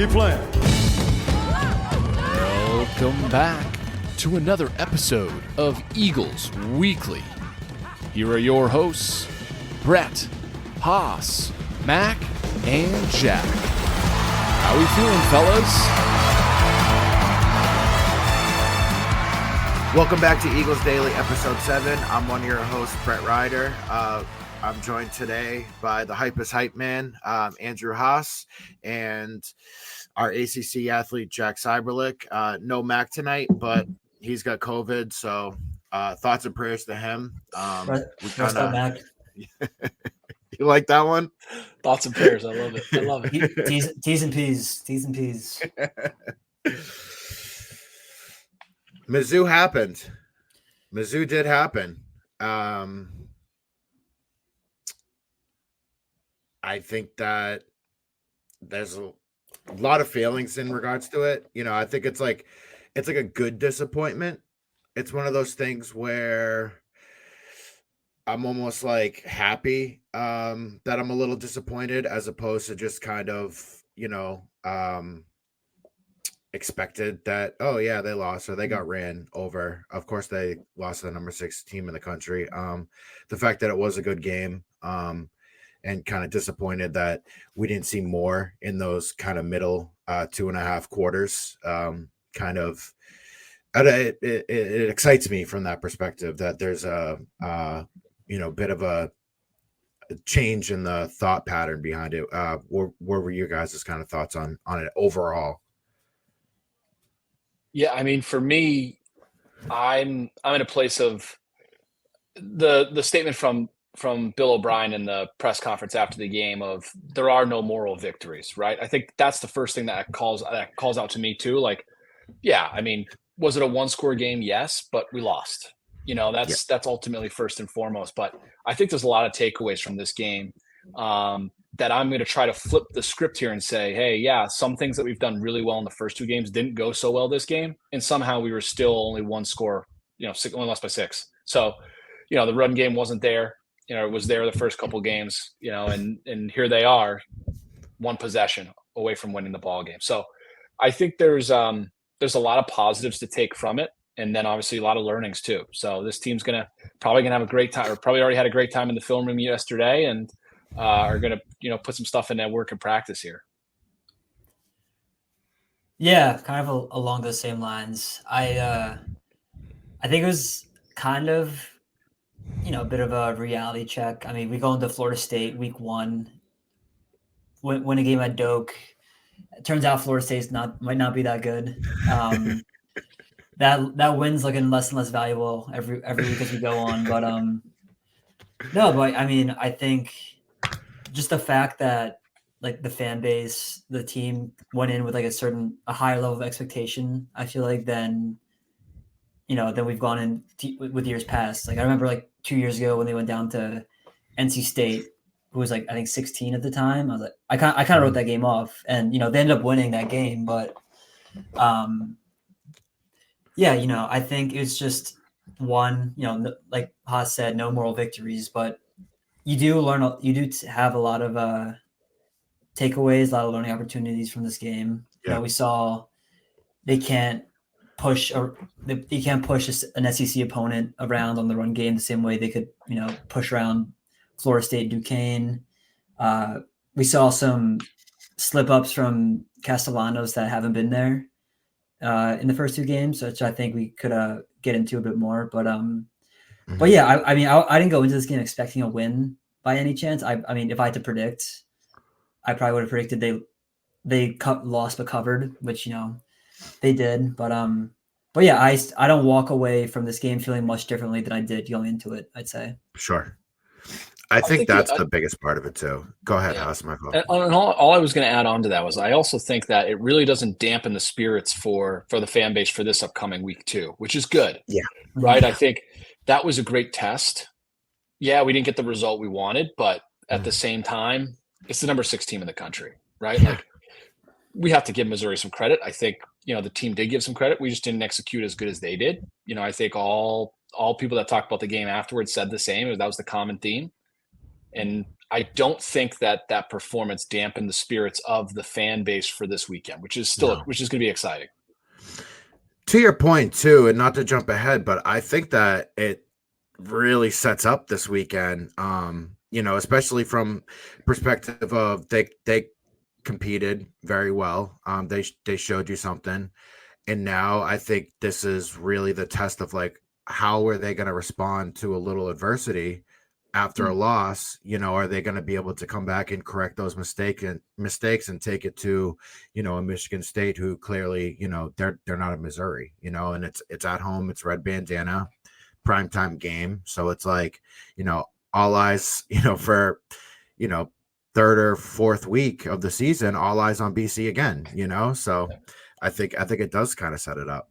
Keep playing. Welcome back to another episode of Eagles Weekly. Here are your hosts, Brett, Haas, Mac, and Jack. How we feeling, fellas? Welcome back to Eagles Daily, Episode 7. I'm one of your hosts, Brett Ryder. I'm joined today by the Hypest Hype Man, Andrew Haas, and our ACC athlete, Jack Cyberlick. No Mac tonight, but he's got COVID, so thoughts and prayers to him. Rest up, Mac. You like that one? Thoughts and prayers. I love it. I love it. T's and P's. T's and P's. Mizzou happened. Mizzou did happen. I think that there's a lot of feelings in regards to it. You know, I think it's like a good disappointment. It's one of those things where I'm almost like happy that I'm a little disappointed, as opposed to just kind of, expected that, oh yeah, they lost or they got ran over. Of course they lost to the number 6 team in the country. The fact that it was a good game, and kind of disappointed that we didn't see more in those kind of middle 2.5 quarters. It excites me from that perspective that there's a bit of a change in the thought pattern behind it. What were your guys' kind of thoughts on it overall? Yeah, I mean, for me, I'm in a place of the statement from Bill O'Brien in the press conference after the game of there are no moral victories, right? I think that's the first thing that calls out to me too. Like, yeah, I mean, was it a 1-score game? Yes, but we lost. That's ultimately first and foremost. But I think there's a lot of takeaways from this game that I'm going to try to flip the script here and say, hey, yeah, some things that we've done really well in the first 2 games didn't go so well this game, and somehow we were still only 1 score, only lost by 6. So, the run game wasn't there. It was there the first couple games, and here they are, 1 possession away from winning the ball game. So I think there's a lot of positives to take from it, and then obviously a lot of learnings too. So this team's probably gonna have a great time, or probably already had a great time in the film room yesterday, and are gonna put some stuff in that work and practice here. Yeah, kind of along those same lines. I think it was kind of a bit of a reality check. I mean, we go into Florida State week 1, win a game at Doak. It turns out Florida State might not be that good. That win's looking less and less valuable every week as we go on. But I mean, I think just the fact that like the fan base, the team went in with like a higher level of expectation, I feel like than we've gone in with years past. Like I remember like 2 years ago when they went down to NC State, who was like I think 16 at the time. I was like, I kind of wrote that game off, and they ended up winning that game. But I think it's just one. Like Haas said, no moral victories, but you do have a lot of takeaways, a lot of learning opportunities from this game. Yeah. We saw they can't push an SEC opponent around on the run game the same way they could, push around Florida State, Duquesne. We saw some slip ups from Castellanos that haven't been there in the first 2 games, which I think we could get into a bit more. But yeah, I mean, I didn't go into this game expecting a win by any chance. I mean, if I had to predict, I probably would have predicted they lost but covered, which they did. But yeah, I don't walk away from this game feeling much differently than I did going into it, I'd say. Sure. I think that's the biggest part of it too. Go ahead, Haas, my fault. And all I was going to add on to that was I also think that it really doesn't dampen the spirits for the fan base for this upcoming week 2, which is good. Yeah. Right. I think that was a great test. Yeah, we didn't get the result we wanted, but at the same time, it's the number 6 team in the country, right? Yeah. Like we have to give Missouri some credit. I think, the team did give some credit. We just didn't execute as good as they did. I think all people that talked about the game afterwards said the same. That was the common theme. And I don't think that performance dampened the spirits of the fan base for this weekend, which is going to be exciting. To your point too, and not to jump ahead, but I think that it really sets up this weekend. Especially from perspective of they competed very well. They showed you something, and now I think this is really the test of like how are they going to respond to a little adversity after a loss. Are they going to be able to come back and correct those mistakes and take it to a Michigan State who clearly they're not a Missouri, and it's at home, it's Red Bandana primetime game, so it's like all eyes for third or fourth week of the season, all eyes on BC again, so I think it does kind of set it up.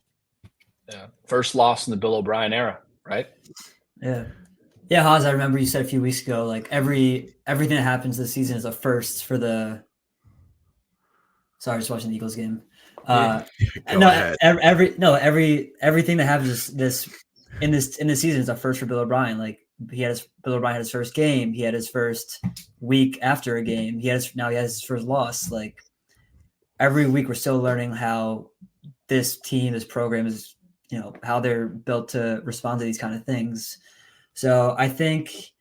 Yeah, first loss in the Bill O'Brien era, right? Yeah, Haas, I remember you said a few weeks ago, like everything that happens this season is a first for the. Sorry, I was watching the Eagles game. Everything that happens in this season is a first for Bill O'Brien. Like Bill O'Brien had his first game. He had his first week after a game. Now he has his first loss. Like every week, we're still learning how this team, this program is, how they're built to respond to these kind of things. So I think,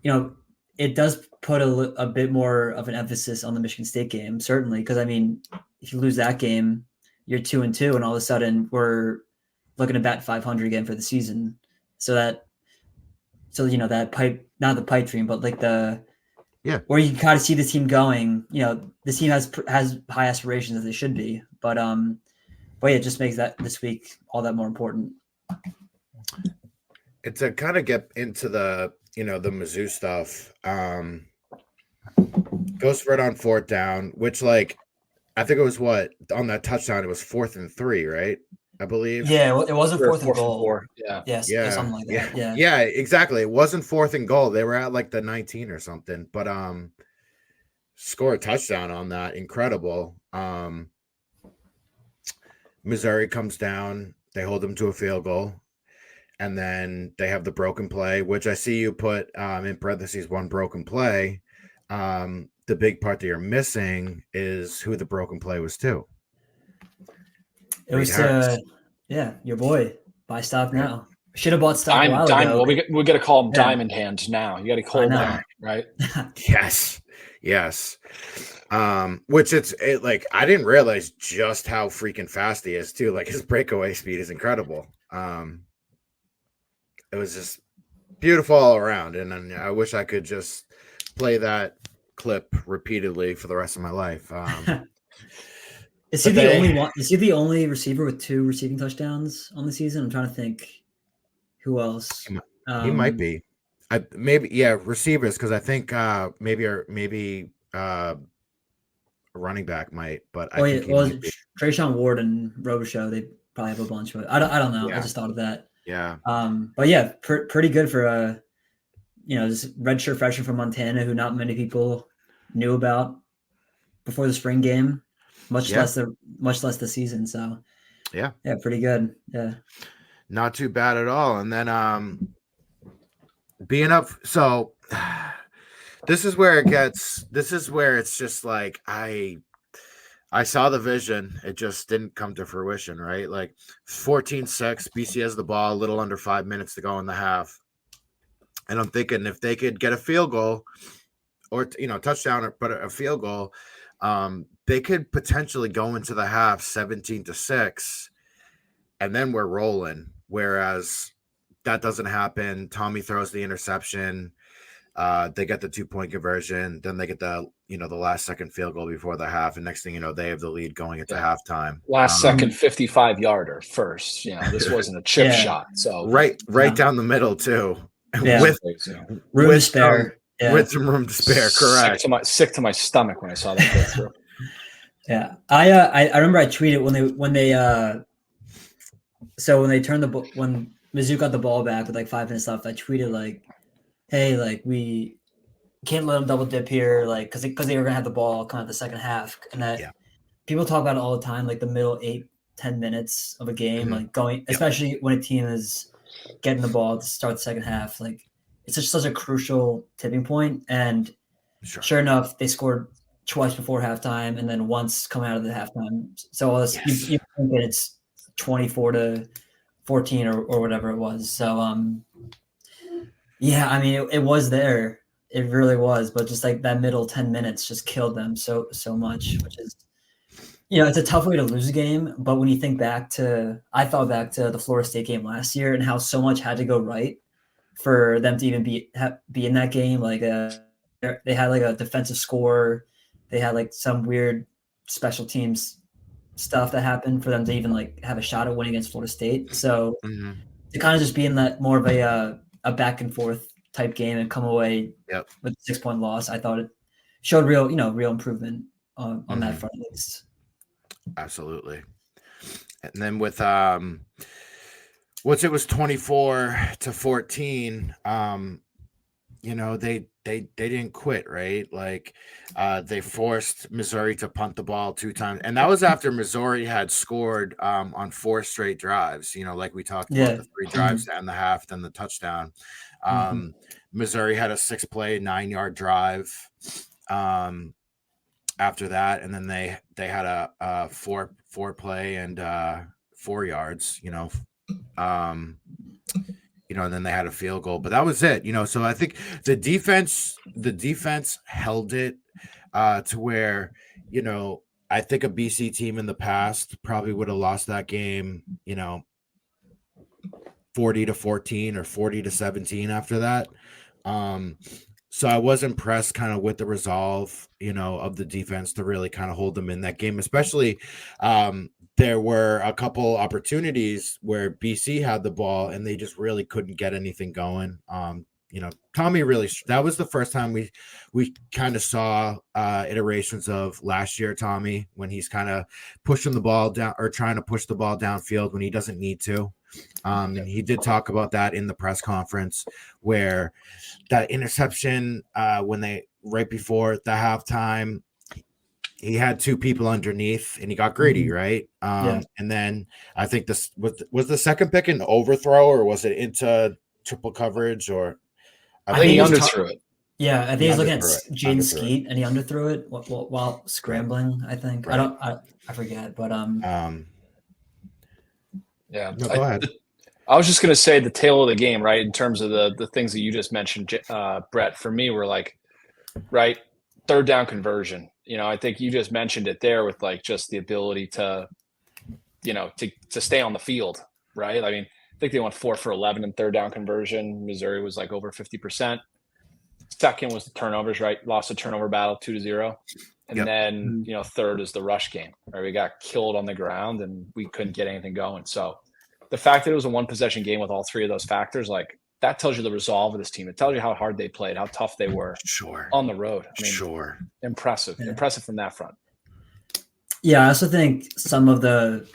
it does put a bit more of an emphasis on the Michigan State game, certainly, because I mean, if you lose that game, you're 2-2, and all of a sudden we're looking to bat 500 again for the season. That pipe, not the pipe dream, but like where you kind of see the team going. This team has high aspirations, as they should be, but it just makes that this week all that more important. And to kind of get into the the Mizzou stuff, goes for it on fourth down, which I think it was on that touchdown, it was 4th and 3, right? I believe. Yeah, it wasn't 4th and goal. 4. Yeah. Yes. Yeah. Something like that. Yeah. Yeah, exactly. It wasn't 4th and goal. They were at like the 19 or something, but score a touchdown on that. Incredible. Missouri comes down. They hold them to a field goal. And then they have the broken play, which I see you put in parentheses, one broken play. The big part that you're missing is who the broken play was to. It was your boy. Buy stock now. Should have bought stock a while ago. Well, we got to call him Diamond Hands now. You got to call him that, right? Yes. Which I didn't realize just how freaking fast he is too. Like his breakaway speed is incredible. It was just beautiful all around, and I wish I could just play that clip repeatedly for the rest of my life. Is he the only one? Is he the only receiver with 2 receiving touchdowns on the season? I'm trying to think who else. He might be. Receivers, because I think maybe a running back might, but I think Trayshawn Ward and Robichaux, they probably have a bunch, but I don't know. Yeah. I just thought of that. Yeah. Pretty good for a this redshirt freshman from Montana who not many people knew about before the spring game, much less the season. So yeah, pretty good. Yeah, not too bad at all. And then being up, so this is where it's just like I saw the vision. It just didn't come to fruition, right? Like 14-6, BC has the ball, a little under 5 minutes to go in the half. And I'm thinking if they could get a field goal or, touchdown, but a field goal, they could potentially go into the half 17-6, and then we're rolling. Whereas that doesn't happen. Tommy throws the interception. They get the 2-point conversion. Then they get the last second field goal before the half. And next thing you know, they have the lead going into halftime. Last second 55-yarder first. This wasn't a chip shot. So right down the middle too. Yeah. With room to spare. With some room to spare. Correct. Sick to my stomach when I saw that go through. Yeah. I remember I tweeted when when Mizzou got the ball back with like 5 minutes left, I tweeted like, hey, like we can't let them double dip here, like because they were gonna have the ball kind of the second half, and that people talk about it all the time, like the middle 8-10 minutes of a game, like going, especially when a team is getting the ball to start the second half, like it's just such a crucial tipping point. And Sure. sure enough, they scored twice before halftime and then once coming out of the halftime. So all this, Yes. you think that it's 24-14 or whatever it was. So yeah, I mean it was there. It really was, but just like that middle 10 minutes just killed them so much, which is, it's a tough way to lose a game. But when you think back to, I thought back to the Florida State game last year and how so much had to go right for them to even be in that game. Like they had like a defensive score, they had like some weird special teams stuff that happened for them to even like have a shot at winning against Florida State. So to kind of just be in that more of a back and forth type game and come away with a 6-point loss, I thought it showed real improvement on that front at least. Absolutely. And then with once it was 24-14, they didn't quit, right? Like they forced Missouri to punt the ball 2 times, and that was after Missouri had scored on 4 straight drives. Like we talked about, the 3 drives to end the half, then the touchdown. Missouri had a 6-play 9-yard drive after that, and then they had a 4-play and 4 yards. And then they had a field goal, but that was it. So I think the defense held it to where, I think a BC team in the past probably would have lost that game, 40-14 or 40-17 after that. So I was impressed kind of with the resolve, of the defense to really kind of hold them in that game, especially there were a couple opportunities where BC had the ball and they just really couldn't get anything going. Tommy really, that was the first time we kind of saw iterations of last year, Tommy, when he's kind of pushing the ball down or trying to push the ball downfield when he doesn't need to. And he did talk about that in the press conference, where that interception when right before the halftime, he had 2 people underneath and he got greedy, right? And then I think this was the second pick an overthrow, or was it into triple coverage, or I think he underthrew it. Yeah, I think he was looking at Jaden Skeet and he underthrew it while scrambling. I think I forget, but yeah. No, go ahead. I was just going to say the tail of the game, right? In terms of the things that you just mentioned, Brett, for me, were like, right, 3rd down conversion. I think you just mentioned it there with like just the ability to, to stay on the field, right? I mean, I think they went 4 for 11 in 3rd down conversion. Missouri was like over 50%. Second was the turnovers, right? Lost a turnover battle 2-0. And then, 3rd is the rush game, right? We got killed on the ground and we couldn't get anything going. So the fact that it was a 1-possession game with all 3 of those factors, like that tells you the resolve of this team. It tells you how hard they played, how tough they were on the road. I mean, impressive from that front. Yeah, I also think some of the,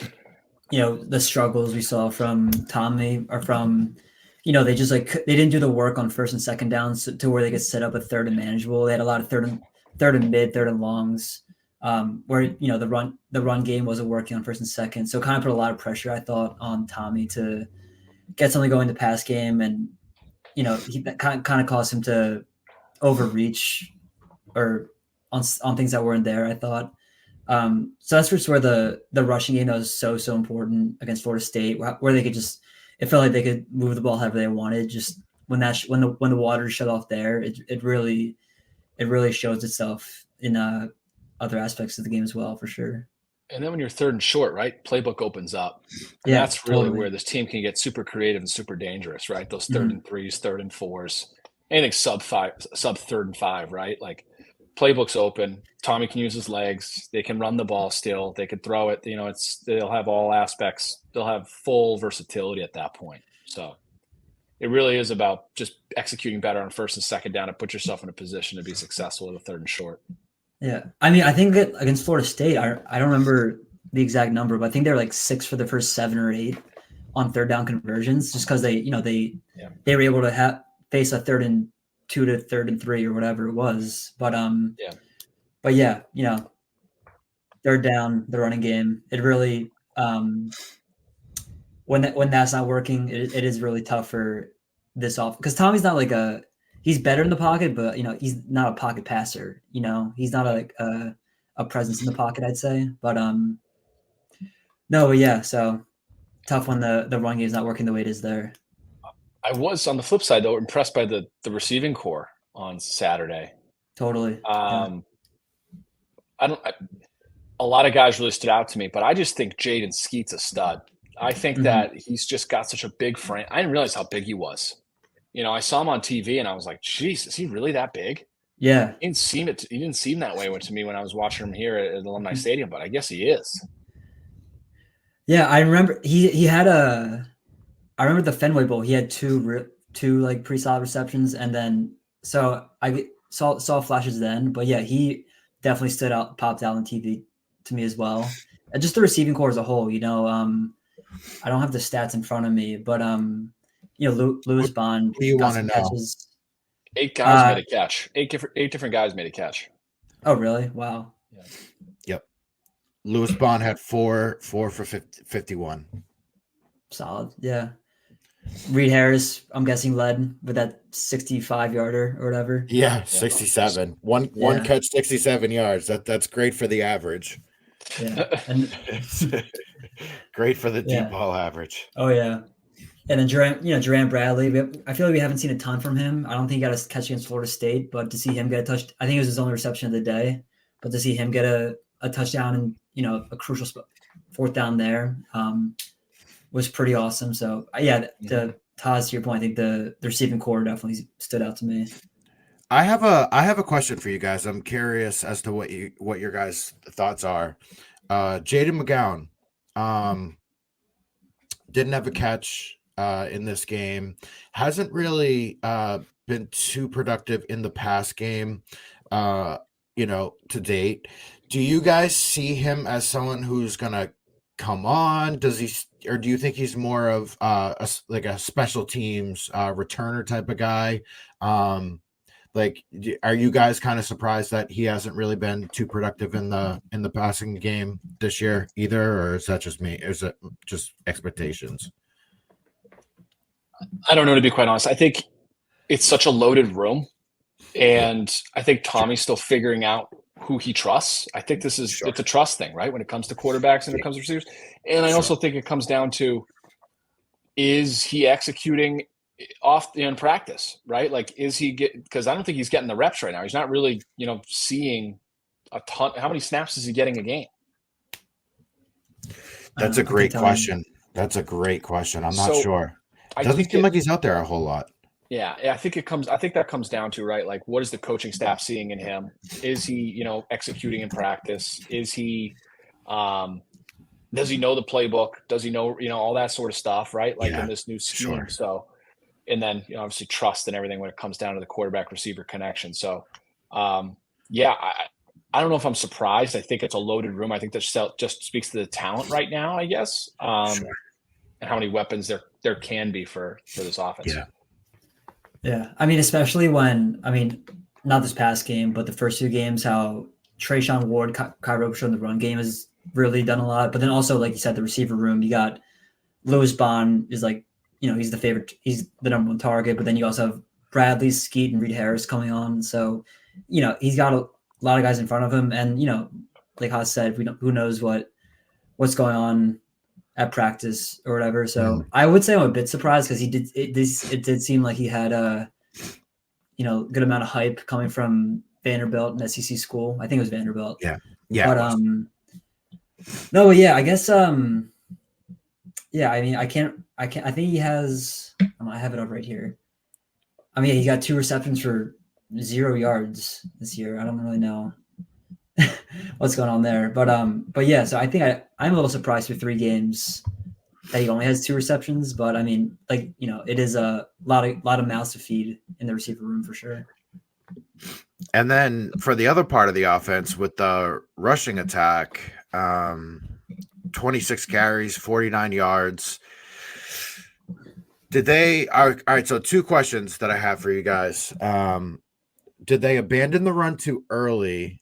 the struggles we saw from Tommy are from, they just they didn't do the work on 1st and 2nd downs to where they could set up a 3rd and manageable. They had a lot of third and mid, 3rd and longs, where the run game wasn't working on 1st and 2nd. So it kind of put a lot of pressure, I thought, on Tommy to get something going in the pass game, and he that kind of caused him to overreach or on things that weren't there, I thought. So that's just where the rushing game that was so important against Florida State, where they could just, it felt like they could move the ball however they wanted. Just when the water shut off there, it really shows itself in other aspects of the game as well, for sure. And then when you're 3rd and short, right, playbook opens up. And that's really where this team can get super creative and super dangerous, right? Those 3rd and 3s, 3rd and 4s, anything sub 3rd and 5, right? Like playbook's open. Tommy can use his legs. They can run the ball still. They can throw it. They'll have all aspects. They'll have full versatility at that point. So it really is about just executing better on 1st and 2nd down to put yourself in a position to be successful with a 3rd and short. Yeah, I mean, I think that against Florida State, I don't remember the exact number, but I think they're like 6 for the first 7 or 8 on 3rd down conversions, just because they were able to face a 3rd and 2 to 3rd and 3 or whatever it was. But 3rd down, the running game, it really when that's not working, it is really tough for this off because Tommy's not like he's better in the pocket, but he's not a pocket passer. He's not a presence in the pocket, I'd say. But no, but yeah, so tough when the run game is not working the way it is there. I was on the flip side though impressed by the receiving core on Saturday. Totally. A lot of guys really stood out to me, but I just think Jaden Skeet's a stud. I think that he's just got such a big frame. I didn't realize how big he was. I saw him on TV and I was like, geez, is he really that big? Yeah. He didn't seem that way to me when I was watching him here at Alumni Stadium, but I guess he is. Yeah, I remember he had I remember the Fenway Bowl. He had two like pretty solid receptions, and then so I saw flashes then. But yeah, he definitely popped out on TV to me as well. And just the receiving core as a whole. I don't have the stats in front of me, but Lewis Bond. What do you want to know? Catches. 8 guys made a catch. 8 different guys made a catch. Oh, really? Wow. Yeah. Yep. Lewis Bond had 4 for 51. Solid. Yeah. Reed Harris, I'm guessing, led with that 65-yarder or whatever. Yeah, 67. One catch, 67 yards. That's great for the average. Yeah. And great for the deep ball average. Oh yeah. And then Duran Bradley, I feel like we haven't seen a ton from him. I don't think he got a catch against Florida State, but to see him get a touch, I think it was his only reception of the day. But to see him get a touchdown and a crucial fourth down there was pretty awesome. So to Taz, to your point, I think the receiving core definitely stood out to me. I have a question for you guys. I'm curious as to what your guys' thoughts are. Jaden McGowan didn't have a catch in this game. Hasn't really been too productive in the pass game, to date. Do you guys see him as someone who's gonna come on? Does he, or do you think he's more of a special teams returner type of guy? Are you guys kind of surprised that he hasn't really been too productive in the passing game this year either, or is that just me? Is it just expectations? I don't know, to be quite honest. I think it's such a loaded room, and I think Tommy's still figuring out who he trusts. I think it's a trust thing, right? When it comes to quarterbacks and it comes to receivers. And I also think it comes down to, is he executing off in practice, right? Like, because I don't think he's getting the reps right now. He's not really, seeing a ton. How many snaps is he getting a game? That's a great question. I'm not sure. It doesn't seem like he's out there a whole lot. Yeah, I think that comes down to, right, like, what is the coaching staff seeing in him? Is he, executing in practice? Is he, does he know the playbook? Does he know, all that sort of stuff, right? Like in this new scheme. Sure. So, and then, obviously trust and everything when it comes down to the quarterback receiver connection. So, I don't know if I'm surprised. I think it's a loaded room. I think that just speaks to the talent right now, I guess, and how many weapons there can be for this offense. Yeah. Yeah. I mean, especially not this past game, but the first 2 games, how Trayshawn Ward, Kai Robichaux in the run game has really done a lot. But then also, like you said, the receiver room, you got Lewis Bond is like, he's the favorite. He's the number 1 target. But then you also have Bradley, Skeet, and Reed Harris coming on. So, he's got a lot of guys in front of him. And, like Haas said, who knows what's going on at practice or whatever. So I would say I'm a bit surprised because it did seem like he had a, good amount of hype coming from Vanderbilt, an SEC school. I think it was Vanderbilt. Yeah. But no, yeah, I guess I mean, I think he has, I have it up right here. I mean, he got 2 receptions for 0 yards this year. I don't really know what's going on there, but yeah, so I think I'm a little surprised for 3 games that he only has 2 receptions, but I mean, it is a lot of mouths to feed in the receiver room for sure. And then for the other part of the offense with the rushing attack, 26 carries, 49 yards. All right, so 2 questions that I have for you guys. Did they abandon the run too early?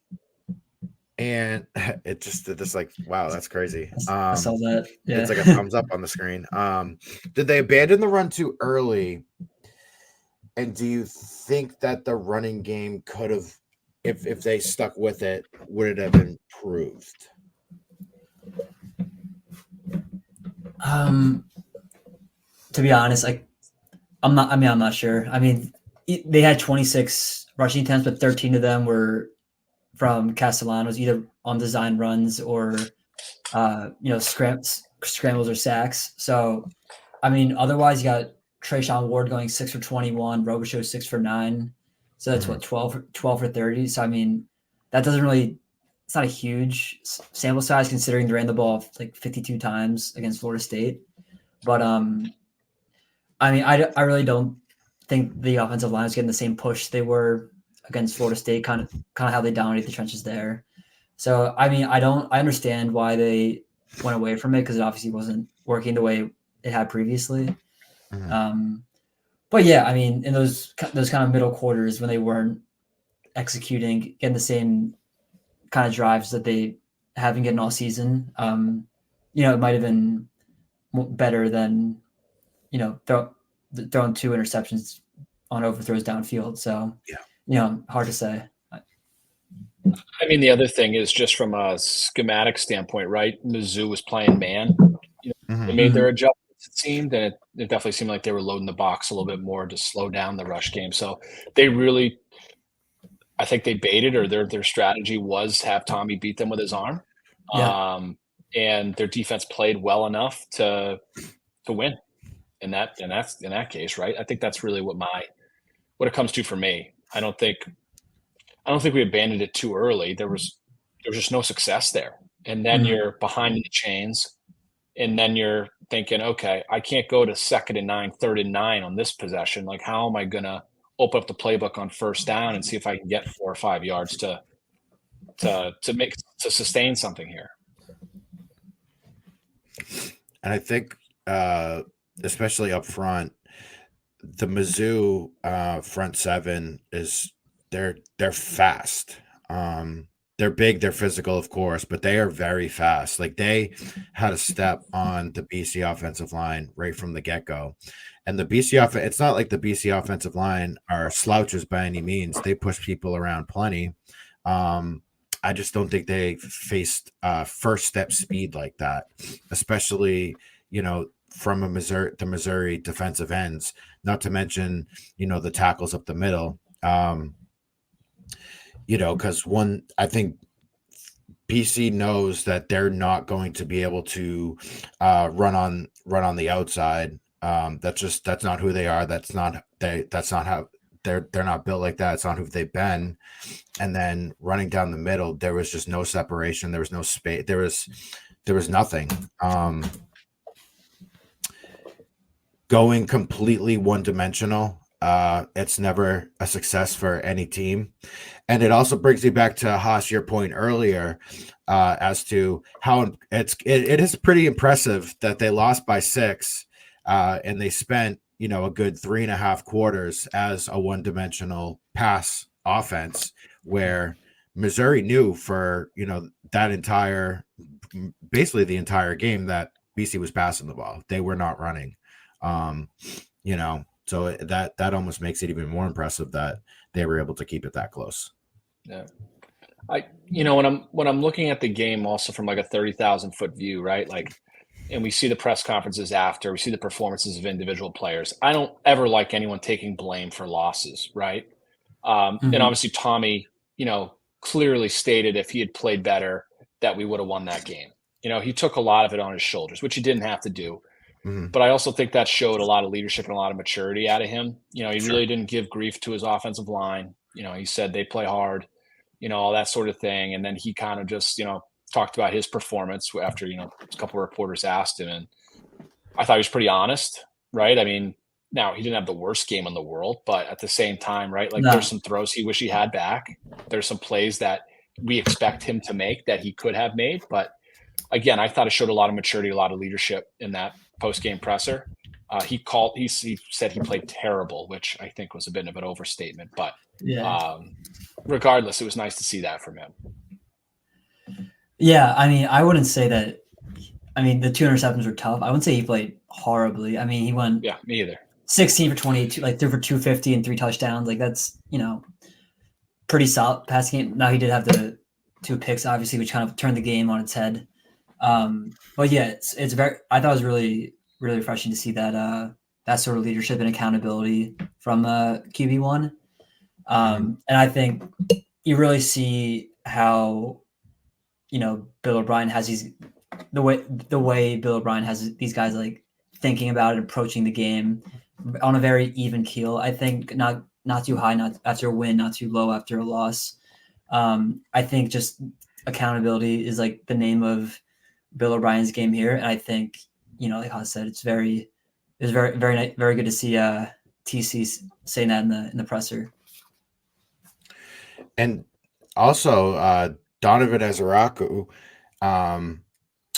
And it just did this, wow, that's crazy. I saw that. Yeah. It's like a thumbs up on the screen. Did they abandon the run too early? And do you think that the running game could have, if they stuck with it, would it have improved? To be honest, I'm not sure. I mean, they had 26 rushing attempts, but 13 of them were from Castellanos, either on design runs or scrambles or sacks. So, I mean, otherwise you got Trayshawn Ward going 6 for 21, Robichaux 6 for 9. So that's what 12 for 30. So I mean, that doesn't really. It's not a huge sample size considering they ran the ball like 52 times against Florida State. But I mean, I really don't think the offensive line is getting the same push they were against Florida State, kind of how they dominated the trenches there. So, I mean, I understand why they went away from it because it obviously wasn't working the way it had previously. But yeah, I mean, in those kind of middle quarters when they weren't executing, getting the same kind of drives that they have been getting all season, it might have been better than, throwing 2 interceptions on overthrows downfield. So, hard to say. I mean, the other thing is just from a schematic standpoint, right? Mizzou was playing man. They made their adjustments, it seemed, and it definitely seemed like they were loading the box a little bit more to slow down the rush game. So they really, I think they baited, or their strategy was have Tommy beat them with his arm. Yeah. And their defense played well enough to win in that case, right? I think that's really what it comes to for me. I don't think we abandoned it too early. There was just no success there. And then you're behind in the chains, and then you're thinking, okay, I can't go to 2nd and 9, 3rd and 9 on this possession. Like, how am I going to open up the playbook on 1st down and see if I can get 4 or 5 yards to sustain something here? And I think, especially up front, the Mizzou front seven they're fast. They're big, they're physical, of course, but they are very fast. Like, they had a step on the BC offensive line right from the get-go. And the BC it's not like the BC offensive line are slouches by any means. They push people around plenty. I just don't think they faced first step speed like that, especially, from the Missouri defensive ends, not to mention, the tackles up the middle. Because I think BC knows that they're not going to be able to run on the outside. That's not who they are. That's not how they're not built like that. It's not who they've been. And then running down the middle, there was just no separation. There was no space. There was nothing. Going completely one-dimensional, it's never a success for any team. And it also brings me back to Haas, your point earlier, as to how it is pretty impressive that they lost by 6, and they spent a good 3.5 quarters as a one-dimensional pass offense, where Missouri knew for basically the entire game that BC was passing the ball. They were not running. So that almost makes it even more impressive that they were able to keep it that close. Yeah. When I'm looking at the game also from like a 30,000 foot view, right? Like, and we see the press conferences after, we see the performances of individual players. I don't ever like anyone taking blame for losses, right? And obviously Tommy, clearly stated if he had played better that we would have won that game. He took a lot of it on his shoulders, which he didn't have to do. But I also think that showed a lot of leadership and a lot of maturity out of him. He really didn't give grief to his offensive line. He said they play hard, all that sort of thing. And then he kind of just, talked about his performance after, a couple of reporters asked him. And I thought he was pretty honest, right? I mean, now he didn't have the worst game in the world, but at the same time, right? Like, there's some throws he wish he had back. There's some plays that we expect him to make that he could have made. But again, I thought it showed a lot of maturity, a lot of leadership in that post-game presser. He said he played terrible, which I think was a bit of an overstatement, but regardless, it was nice to see that from him. Yeah. I mean, I wouldn't say that. I mean, the 2 interceptions were tough. I wouldn't say he played horribly. I mean, he went me either. 16 for 22, like threw for 250 and 3 touchdowns. Like that's, pretty solid passing game. Now he did have the 2 picks, obviously, which kind of turned the game on its head. But yeah, it's very. I thought it was really really refreshing to see that that sort of leadership and accountability from QB1. And I think you really see how Bill O'Brien has the way Bill O'Brien has these guys like thinking about it, approaching the game on a very even keel. I think not too high, not after a win, not too low after a loss. I think just accountability is like the name of Bill O'Brien's game here, and I think like Haas said, it's very very good to see TC saying that in the presser. And also Donovan Ezeraku, I'm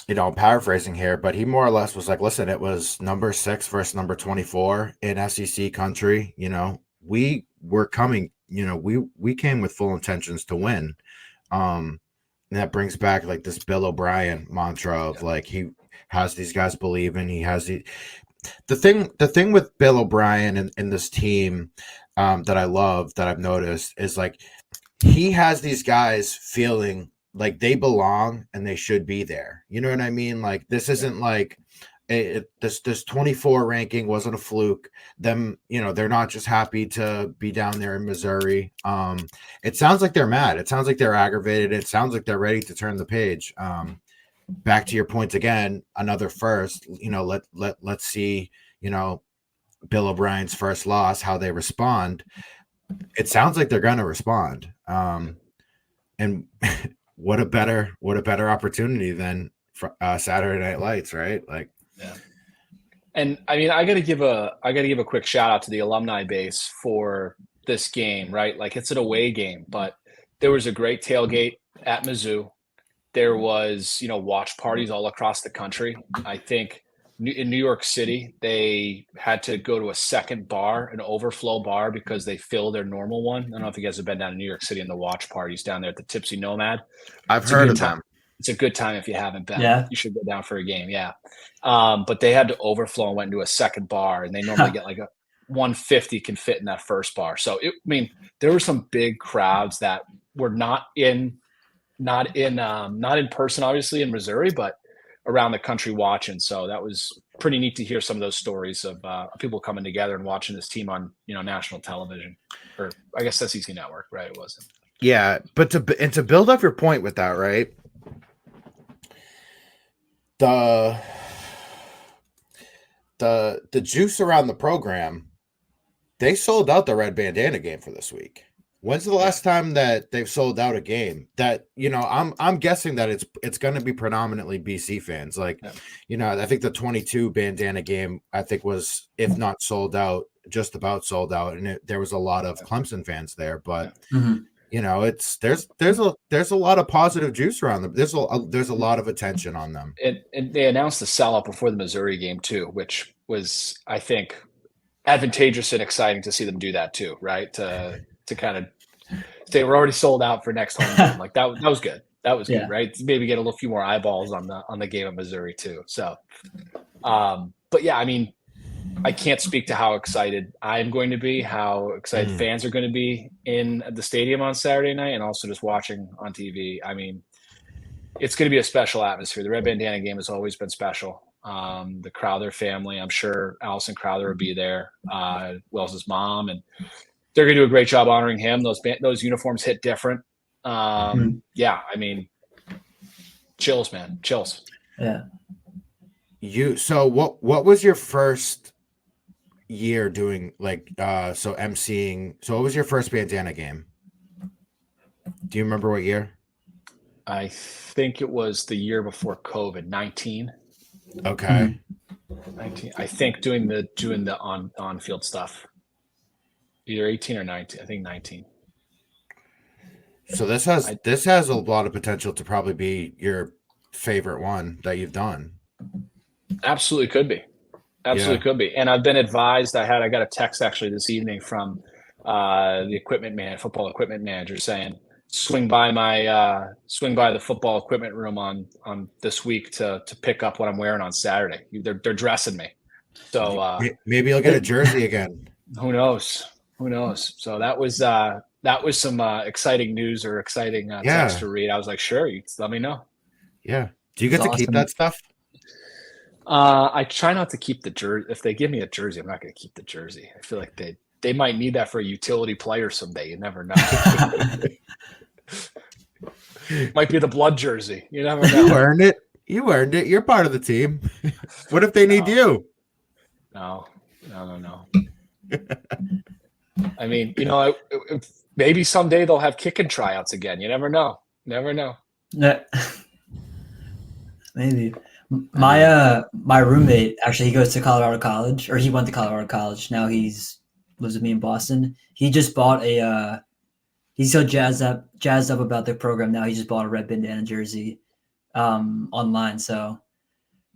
paraphrasing here, but he more or less was like, listen, it was number 6 versus number 24 in SEC country. We were coming, we came with full intentions to win. And that brings back like this Bill O'Brien mantra of like, he has these guys believing, he has the thing with Bill O'Brien and this team that I love, that I've noticed, is like, he has these guys feeling like they belong and they should be there. You know what I mean? Like, this isn't like this 24 ranking wasn't a fluke. Them, they're not just happy to be down there in Missouri. It sounds like they're mad. It sounds like they're aggravated. It sounds like they're ready to turn the page. Back to your point again, another first. Let's see. Bill O'Brien's first loss, how they respond. It sounds like they're going to respond. And what a better opportunity than Saturday Night Lights, right? Like, yeah. And I mean, I got to give a quick shout out to the alumni base for this game, right? Like, it's an away game, but there was a great tailgate at Mizzou. There was, watch parties all across the country. I think in New York City, they had to go to a second bar, an overflow bar, because they filled their normal one. I don't know if you guys have been down to New York City and the watch parties down there at the Tipsy Nomad. I've heard of them. It's a good time if you haven't been. Yeah. You should go down for a game. Yeah. But they had to overflow and went into a second bar, and they normally get like a 150 can fit in that first bar. So there were some big crowds that were not in person, obviously, in Missouri, but around the country watching. So that was pretty neat to hear some of those stories of people coming together and watching this team on national television, or I guess SEC Network, right? It wasn't. Yeah, but to build up your point with that, right? The juice around the program, they sold out the Red Bandana Game for this week. When's the last time that they've sold out a game? That I'm guessing that it's going to be predominantly BC fans. Like, I think the 22 Bandana Game, I think, was, if not sold out, just about sold out, and there was a lot of Clemson fans there. But it's there's a lot of positive juice around them. There's a lot of attention on them. And they announced the sellout before the Missouri game too, which was, I think, advantageous and exciting to see them do that too, right? To kind of, they were already sold out for next home game. Like that was good. That was good, right? Maybe get a little few more eyeballs on the game at Missouri too. So, but yeah, I mean, I can't speak to how excited I'm going to be, how excited fans are going to be in the stadium on Saturday night, and also just watching on TV. I mean, it's going to be a special atmosphere. The Red Bandana Game has always been special. The Crowther family, I'm sure Allison Crowther will be there, Wells' mom, and they're going to do a great job honoring him. Those uniforms hit different. Yeah, I mean, chills, man, chills. Yeah. So what was your first year doing, like, so emceeing? So what was your first Bandana Game? Do you remember what year? I think it was the year before COVID, 19. Okay. 19. I think doing the on-field stuff. Either 18 or 19. I think 19. So this has a lot of potential to probably be your favorite one that you've done. Absolutely could be. Could be. And I've been advised. I got a text actually this evening from the football equipment manager saying, swing by the football equipment room on this week to pick up what I'm wearing on Saturday. They're dressing me. So Maybe he'll get a jersey again. who knows? Who knows? So that was some exciting news or exciting text to read. I was like, sure, you let me know. Yeah. Do you get That's to keep awesome. that stuff? I try not to keep the jersey. If they give me a jersey, I'm not going to keep the jersey. I feel like they might need that for a utility player someday. You never know. Might be the blood jersey. You never know. You earned it. You earned it. You're part of the team. What if they need you? No. I mean, maybe someday they'll have kicking tryouts again. You never know. Yeah. Maybe. My roommate, actually, he goes to Colorado College, or he went to Colorado College. Now lives with me in Boston. He just bought he's so jazzed up about the program now. He just bought a Red Bandana jersey online. So,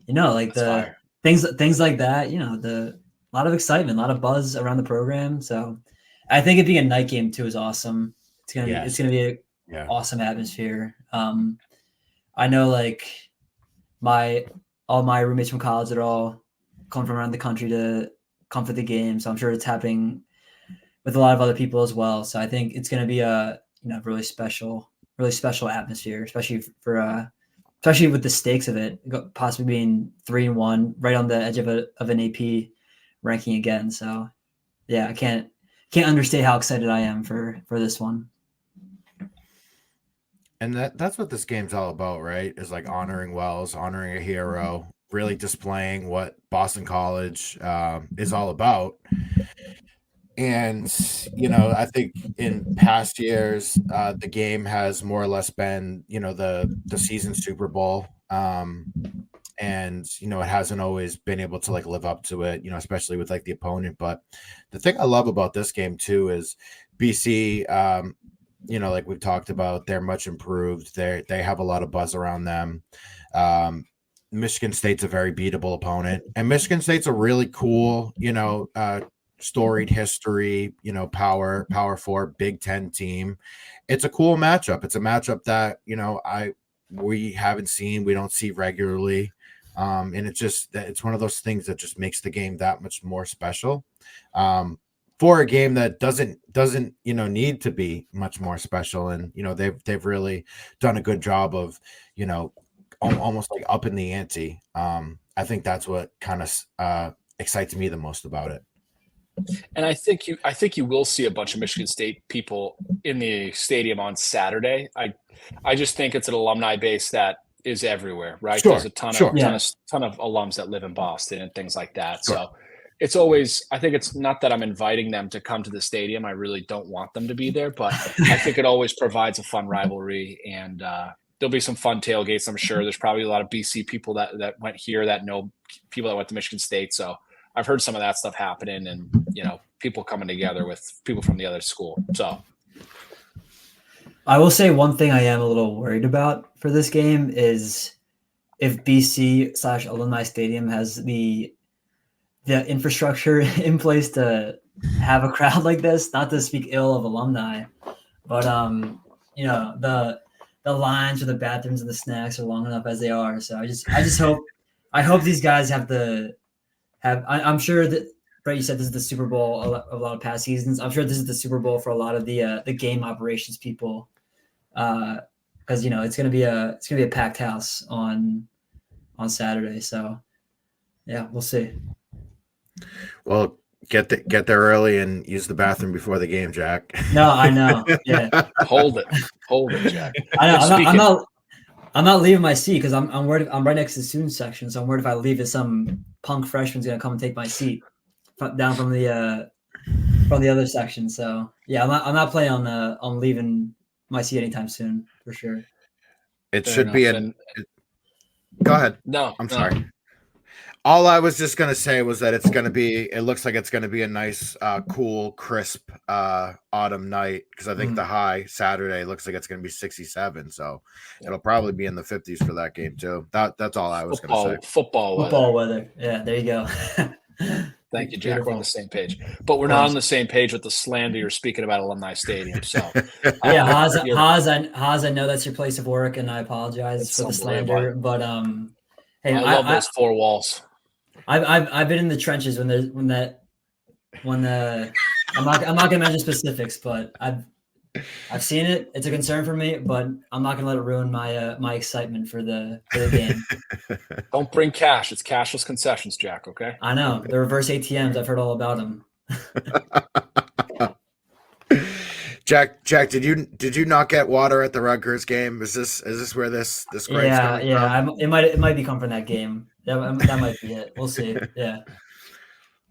like That's things like that, a lot of excitement, a lot of buzz around the program. So I think it being a night game too is awesome. It's gonna be an awesome atmosphere. I know like all my roommates from college that all come from around the country to come for the game. So I'm sure it's happening with a lot of other people as well. So I think it's going to be a really special atmosphere, especially with the stakes of it, possibly being 3-1, right on the edge of an AP ranking again. So yeah, I can't understate how excited I am for this one. And that's what this game's all about, right? Is like honoring Wells, honoring a hero, really displaying what Boston College is all about. And, I think in past years, the game has more or less been, the season Super Bowl. And, it hasn't always been able to like live up to it, especially with like the opponent. But the thing I love about this game too is BC, like we've talked about, they're much improved. They have a lot of buzz around them. Michigan State's a very beatable opponent, and Michigan State's a really cool, storied history, power 4 Big Ten team. It's a cool matchup. It's a matchup that, we haven't seen, we don't see regularly. And it's one of those things that just makes the game that much more special. For a game that doesn't need to be much more special. And they've really done a good job of almost like upping the ante. I think that's what kind of excites me the most about it. And I think you will see a bunch of Michigan State people in the stadium on Saturday. I just think it's an alumni base that is everywhere, right? Sure, There's a ton of alums that live in Boston and things like that. Sure. So it's always, I think it's not that I'm inviting them to come to the stadium. I really don't want them to be there, but I think it always provides a fun rivalry, and there'll be some fun tailgates. I'm sure there's probably a lot of BC people that went here that know people that went to Michigan State. So I've heard some of that stuff happening, and people coming together with people from the other school. So I will say one thing I am a little worried about for this game is if BC/Alumni Stadium has the infrastructure in place to have a crowd like this. Not to speak ill of alumni, but the lines for the bathrooms and the snacks are long enough as they are. So I hope these guys I'm sure that Brett, you said this is the Super Bowl a lot of past seasons. I'm sure this is the Super Bowl for a lot of the game operations people, because it's gonna be a packed house on Saturday. So yeah, we'll see. Well, get there early and use the bathroom before the game, Jack. No, I know. Yeah, hold it, Jack. I know. I'm not leaving my seat because I'm worried. I'm right next to the student section, so I'm worried if I leave it, some punk freshman's gonna come and take my seat down from the other section. So yeah, I'm not planning on leaving my seat anytime soon for sure. It Fair should be enough. Go ahead. No, I'm sorry. All I was just going to say was that it looks like it's going to be a nice, cool, crisp autumn night, because I think the high Saturday looks like it's going to be 67. So it'll probably be in the 50s for that game too. That's all I was going to say. Football weather. Yeah, there you go. Thank you, Jack. We're on the same page, but we're not on the same page with the slander you're speaking about Alumni Stadium. So yeah, Haas, I know that's your place of work, and I apologize for the slander, but hey, I love those four walls. I've been in the trenches when the I'm not gonna mention specifics, but I've seen it. It's a concern for me, but I'm not gonna let it ruin my excitement for the game. Don't bring cash. It's cashless concessions, Jack. Okay. I know the reverse ATMs. I've heard all about them. Jack, did you not get water at the Rutgers game? Is this where this grape's coming from? It might be come from that game. That might be it. We'll see. Yeah.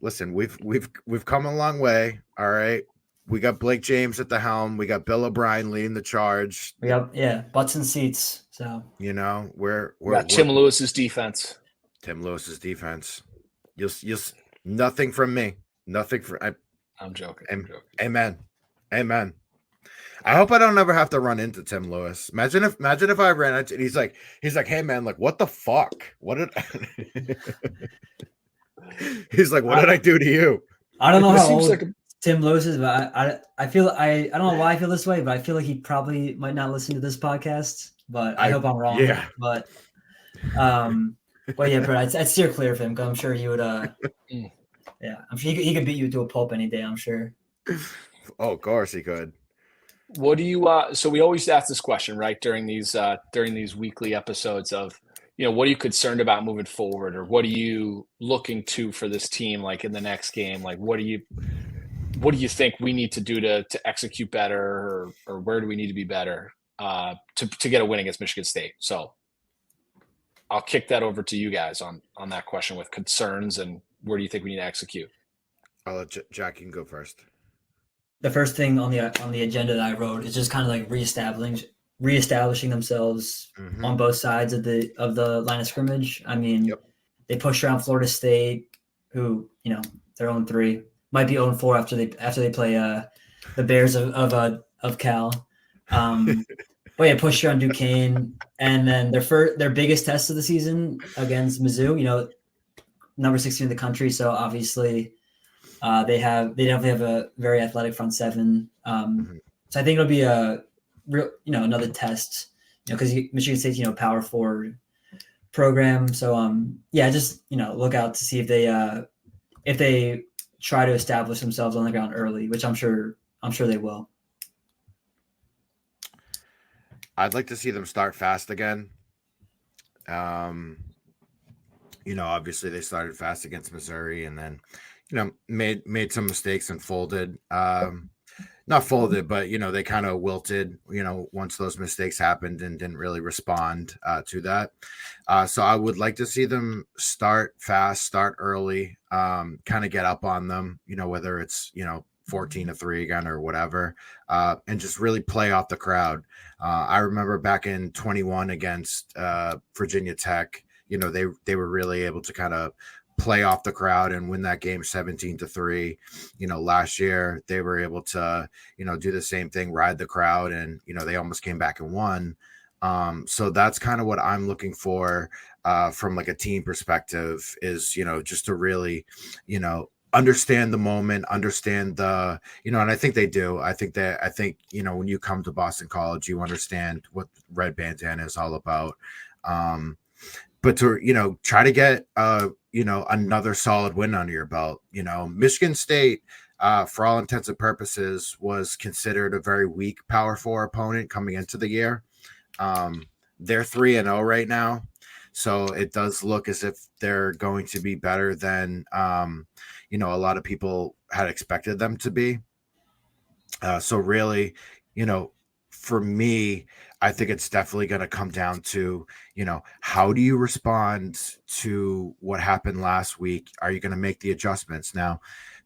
Listen, we've come a long way. All right. We got Blake James at the helm. We got Bill O'Brien leading the charge. We got butts and seats. So we're Tim Lewis's defense. Tim Lewis's defense. You'll nothing from me. Nothing from. I'm joking. Amen. I hope I don't ever have to run into Tim Lewis. Imagine if I ran into, and he's like, hey man, like what the fuck? What did he's like, what did I do to you? I don't know how old Tim Lewis is, but I feel I don't know why I feel this way, but I feel like he probably might not listen to this podcast. But I hope I'm wrong. Yeah. But yeah, Brett, I'd steer clear of him because I'm sure he would. Yeah, I'm sure he could beat you to a pulp any day. I'm sure. Oh, of course he could. What do you? So we always ask this question, right, during these weekly episodes of, what are you concerned about moving forward, or what are you looking to for this team, like in the next game? Like, what do you think we need to do to execute better, or where do we need to be better to get a win against Michigan State? So I'll kick that over to you guys on that question with concerns and where do you think we need to execute? I'll let Jack, you can go first. The first thing on the agenda that I wrote is just kind of like reestablishing themselves on both sides of the line of scrimmage. I mean, They pushed around Florida State, who they're 0-3, might be 0-4 after they play the Bears of Cal. But yeah, pushed around Duquesne, and then their biggest test of the season against Mizzou. Number 16 in the country, so obviously they definitely have a very athletic front seven. So I think it'll be a real another test, because Michigan State's power forward program. So just look out to see if they try to establish themselves on the ground early, which I'm sure they will. I'd like to see them start fast again. Obviously they started fast against Missouri and then, made some mistakes and folded. Not folded, but, they kind of wilted, once those mistakes happened and didn't really respond to that. So I would like to see them start fast, start early, kind of get up on them, whether it's, 14-3 again or whatever, and just really play off the crowd. I remember back in 21 against Virginia Tech, they were really able to kind of play off the crowd and win that game 17-3. Last year they were able to, do the same thing, ride the crowd, and, they almost came back and won. So that's kind of what I'm looking for from like a team perspective is, just to really, understand the moment, understand the, and I think they do. I think, when you come to Boston College, you understand what Red Bandana is all about. But to, try to get, another solid win under your belt. Michigan State, for all intents and purposes, was considered a very weak Power 4 opponent coming into the year. They're 3-0 right now. So it does look as if they're going to be better than, a lot of people had expected them to be. So really, for me, I think it's definitely going to come down to, how do you respond to what happened last week? Are you going to make the adjustments? Now,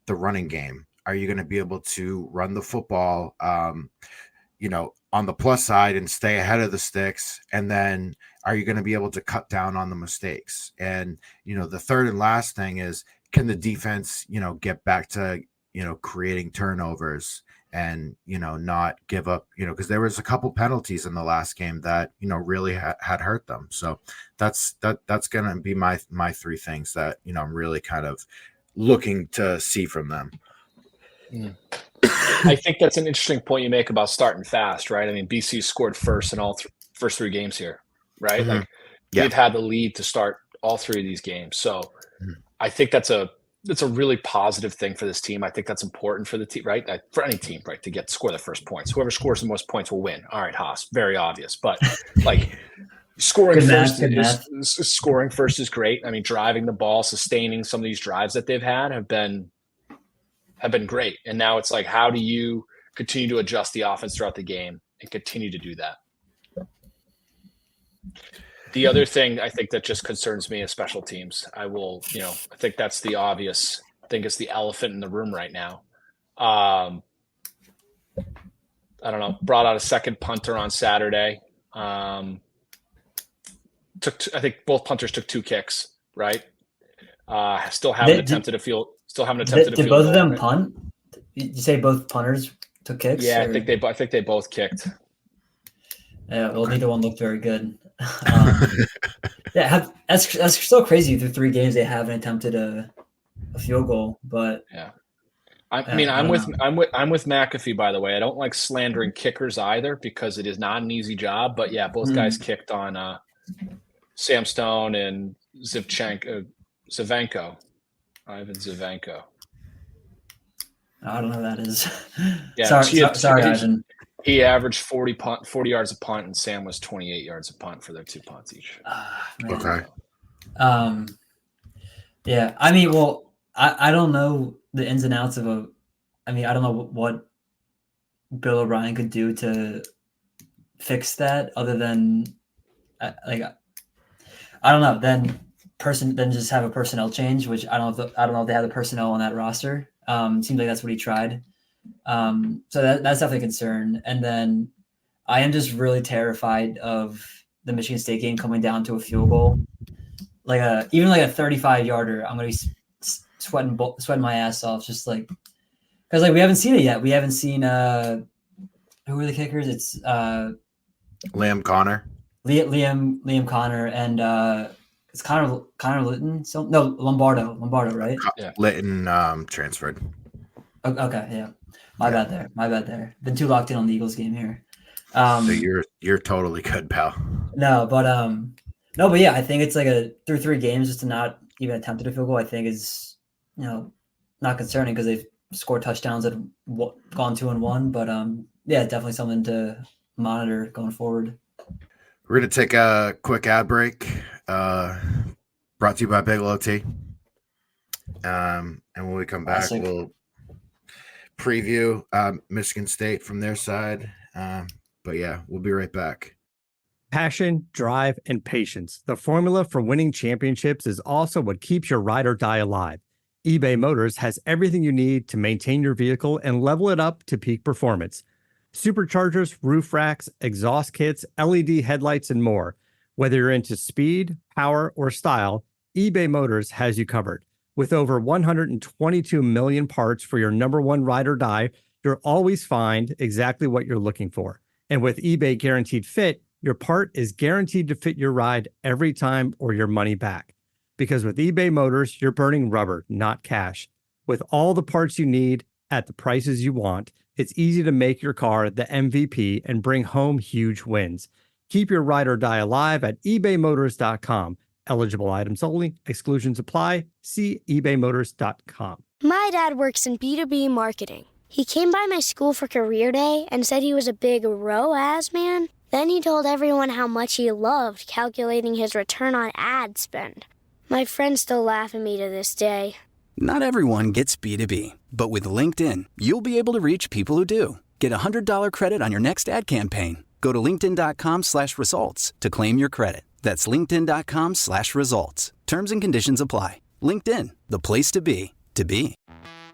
the running game, are you going to be able to run the football, on the plus side and stay ahead of the sticks? And then are you going to be able to cut down on the mistakes? And, the third and last thing is, can the defense, get back to, creating turnovers and, not give up, because there was a couple penalties in the last game that, really had hurt them. So that's going to be my three things that, I'm really kind of looking to see from them. I think that's an interesting point you make about starting fast, right? I mean, BC scored first in all first three games here, right? Like they've had the lead to start all three of these games. So I think that's a really positive thing for this team. I think that's important for the team, right? For any team, right? To score the first points. Whoever scores the most points will win. All right, Haas, very obvious. But like scoring first is great. I mean, driving the ball, sustaining some of these drives that they've had have been great. And now it's like, how do you continue to adjust the offense throughout the game and continue to do that? The other thing I think that just concerns me is special teams. I think that's the obvious. I think it's the elephant in the room right now. I don't know. Brought out a second punter on Saturday. I think both punters took 2 kicks. Right. Still haven't attempted a field. Did both of them punt? Did you say both punters took kicks? Yeah, I think they both kicked. Yeah, well, neither one looked very good. That's so crazy. Through 3 games, they haven't attempted a field goal. But yeah, I'm with McAfee. By the way, I don't like slandering kickers either because it is not an easy job. But yeah, both guys kicked on Sam Stone and Zivanko. Ivan Zivanko. I don't know who that is. Yeah, sorry, Ivan. He averaged 40 yards a punt, and Sam was 28 yards a punt for their 2 punts each. Okay. Yeah. I mean, well, I don't know the ins and outs of I don't know what Bill O'Brien could do to fix that other than I don't know. Then just have a personnel change, which I don't know if they have the personnel on that roster. Seems like that's what he tried. So that's definitely a concern. And then I am just really terrified of the Michigan State game coming down to a field goal, even like a 35-yarder. I'm gonna be sweating my ass off, just like because we haven't seen it yet. We haven't seen who are the kickers? It's Liam Connor, and it's Connor Litton. So no, Lombardo, right? Yeah. Litton transferred. Okay, yeah. My bad there. Been too locked in on the Eagles game here. So you're totally good, pal. But yeah, I think it's like through 3 games just to not even attempt a field goal. I think is not concerning because they've scored touchdowns that have gone 2-1. But yeah, definitely something to monitor going forward. We're gonna take a quick ad break. Brought to you by Bigelow Tea. And when we come back, we'll preview Michigan State from their side. But yeah, we'll be right back. Passion, drive, and patience. The formula for winning championships is also what keeps your ride or die alive. eBay Motors has everything you need to maintain your vehicle and level it up to peak performance. Superchargers, roof racks, exhaust kits, LED headlights, and more. Whether you're into speed, power, or style, eBay Motors has you covered. With over 122 million parts for your number one ride or die, you'll always find exactly what you're looking for. And with eBay Guaranteed Fit, your part is guaranteed to fit your ride every time or your money back. Because with eBay Motors, you're burning rubber, not cash. With all the parts you need at the prices you want, it's easy to make your car the MVP and bring home huge wins. Keep your ride or die alive at ebaymotors.com. Eligible items only. Exclusions apply. See ebaymotors.com. My dad works in B2B marketing. He came by my school for career day and said he was a big ROAS man. Then he told everyone how much he loved calculating his return on ad spend. My friends still laugh at me to this day. Not everyone gets B2B, but with LinkedIn, you'll be able to reach people who do. Get a $100 credit on your next ad campaign. Go to linkedin.com/results to claim your credit. That's linkedin.com/results. Terms and conditions apply. LinkedIn, the place to be, to be.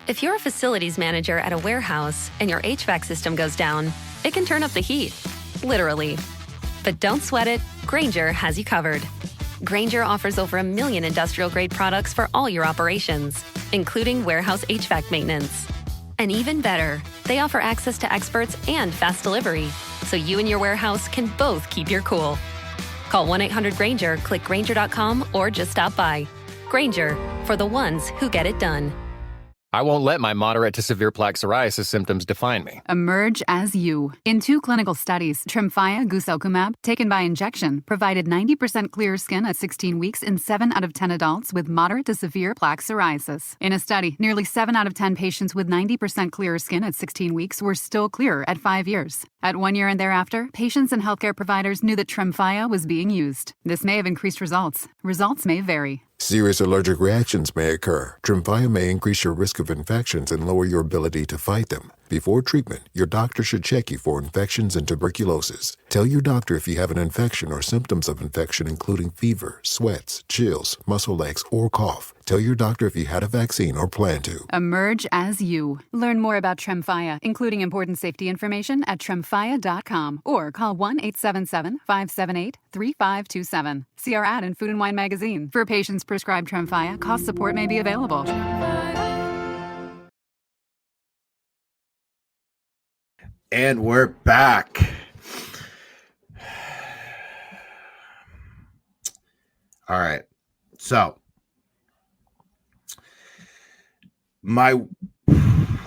If you're a facilities manager at a warehouse and your HVAC system goes down, it can turn up the heat, literally. But don't sweat it, Grainger has you covered. Grainger offers over 1 million industrial-grade products for all your operations, including warehouse HVAC maintenance. And even better, they offer access to experts and fast delivery, so you and your warehouse can both keep your cool. Call 1-800-GRAINGER, click Grainger.com, or just stop by. Grainger, for the ones who get it done. I won't let my moderate to severe plaque psoriasis symptoms define me. Emerge as you. In 2 clinical studies, Tremfya guselkumab, taken by injection, provided 90% clearer skin at 16 weeks in 7 out of 10 adults with moderate to severe plaque psoriasis. In a study, nearly 7 out of 10 patients with 90% clearer skin at 16 weeks were still clearer at 5 years. At 1 year and thereafter, patients and healthcare providers knew that Tremfya was being used. This may have increased results. Results may vary. Serious allergic reactions may occur. Tremfya may increase your risk of infections and lower your ability to fight them. Before treatment, your doctor should check you for infections and tuberculosis. Tell your doctor if you have an infection or symptoms of infection, including fever, sweats, chills, muscle aches, or cough. Tell your doctor if you had a vaccine or plan to. Emerge as you. Learn more about Tremfya, including important safety information at tremfya.com or call 1-877-578-3527. See our ad in Food and Wine magazine. For patients prescribed Tremfya, cost support may be available. And we're back. All right. So, how do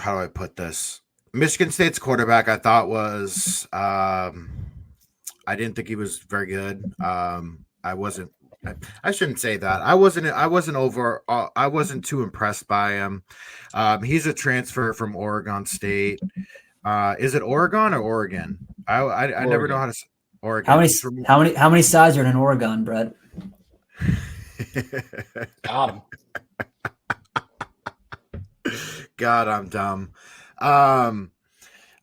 I put this? Michigan State's quarterback, I thought was, I didn't think he was very good. I shouldn't say that. I wasn't too impressed by him. He's a transfer from Oregon State. Is it Oregon or Oregon? I never know how to say Oregon. How many sides are in Oregon, Brett? Got him. God, I'm dumb.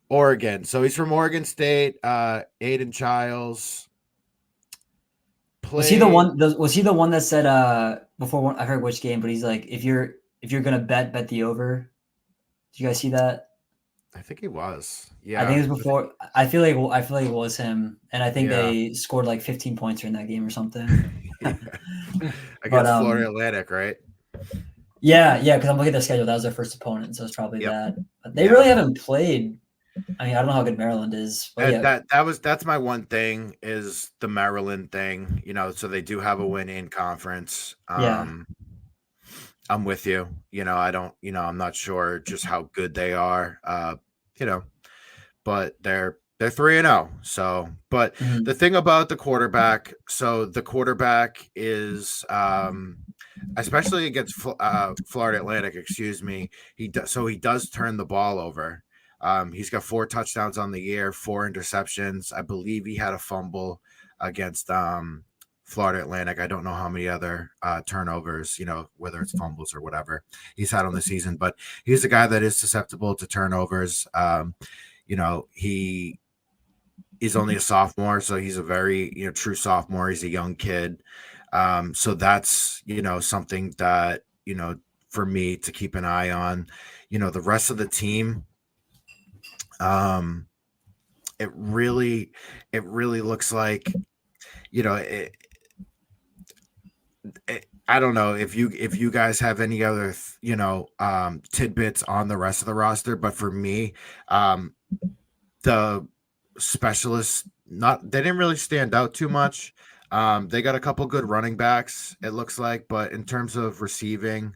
Oregon. So he's from Oregon State. Aiden Childs. Was he the one that said before? I heard which game, but he's like, if you're gonna bet the over. Did you guys see that? I think he was. Yeah, I think it was before. I feel like it was him, and I think they scored like 15 points during that game or something. Against Florida Atlantic, right? Yeah, because I'm looking at their schedule. That was their first opponent, so it's probably that. But they really haven't played. I mean, I don't know how good Maryland is. That's my one thing is the Maryland thing. So they do have a win in conference. I'm with you. I'm not sure just how good they are. But they're 3-0. So, but the thing about the quarterback, is, especially against Florida Atlantic, he does turn the ball over. He's got 4 touchdowns on the year, 4 interceptions. I believe he had a fumble against Florida Atlantic. I don't know how many other turnovers, whether it's fumbles or whatever he's had on the season, but he's a guy that is susceptible to turnovers. He's only a sophomore, so he's a very, true sophomore. He's a young kid. So that's, something that, for me to keep an eye on. The rest of the team, it really looks like, I don't know if you guys have any other, tidbits on the rest of the roster, but for me, the specialists, they didn't really stand out too much. They got a couple good running backs, it looks like, but in terms of receiving,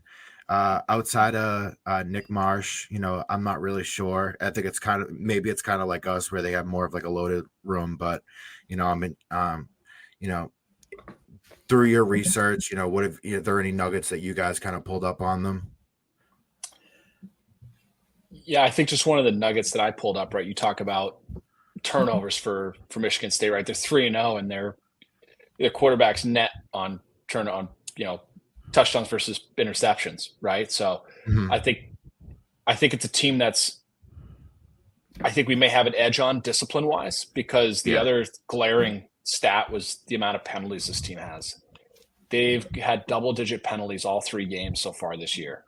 outside of Nick Marsh, I'm not really sure. I think it's kind of like us where they have more of like a loaded room, but through your research, are there any nuggets that you guys kind of pulled up on them? Yeah, I think just one of the nuggets that I pulled up, right? You talk about turnovers for Michigan State, right? They're 3-0 and their quarterback's net on touchdowns versus interceptions, right? So I think it's a team I think we may have an edge on discipline wise, because the other glaring stat was the amount of penalties this team has. They've had double-digit penalties all 3 games so far this year.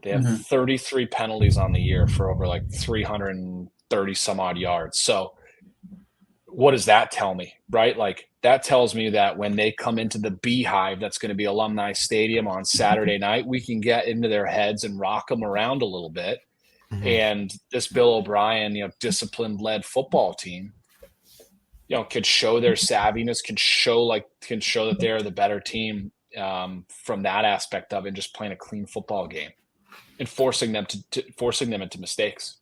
They have 33 penalties on the year for over like 330 some odd yards. So what does that tell me, right? Like that tells me that when they come into the Beehive, that's going to be Alumni Stadium on Saturday night, we can get into their heads and rock them around a little bit. And this Bill O'Brien, discipline-led football team, could show their savviness, can show that they're the better team from that aspect of it, just playing a clean football game. and forcing them into mistakes.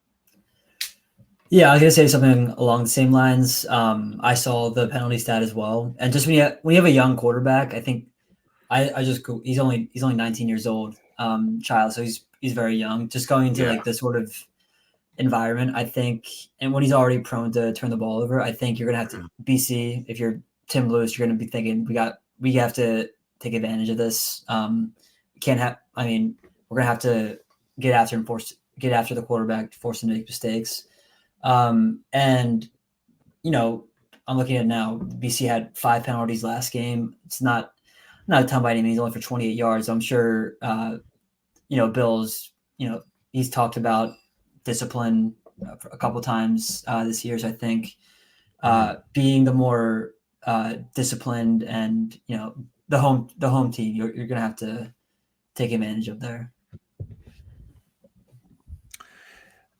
Yeah, I was gonna say something along the same lines. I saw the penalty stat as well, and just when you have a young quarterback, I think he's only 19 years old, child, so he's very young. Just going into like this sort of environment, I think, and when he's already prone to turn the ball over, I think you're gonna have to BC. If you're Tim Lewis, you're gonna be thinking we have to take advantage of this. Can't have. I mean, we're gonna have to get after the quarterback, force him to make mistakes. And I'm looking at it now. BC had 5 penalties last game. It's not a ton by any means, only for 28 yards. I'm sure, Bill's, he's talked about discipline a couple times this year. So I think being the more disciplined and, the home team, you're going to have to take advantage of there.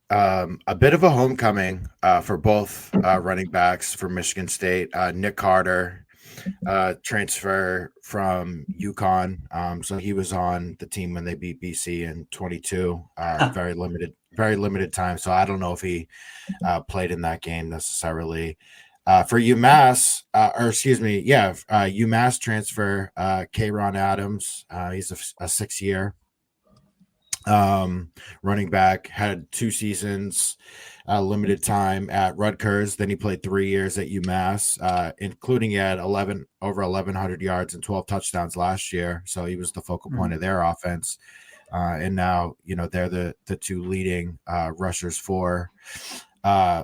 A bit of a homecoming for both running backs for Michigan State. Nick Carter, transfer from UConn. So he was on the team when they beat BC in 22. Very limited time. So I don't know if he played in that game necessarily. For UMass, UMass transfer, K'Ron Adams. He's a 6-year. Running back, had 2 seasons, limited time at Rutgers. Then he played 3 years at UMass, including he had over 1,100 yards and 12 touchdowns last year. So he was the focal point of their offense. And now, they're the 2 leading rushers for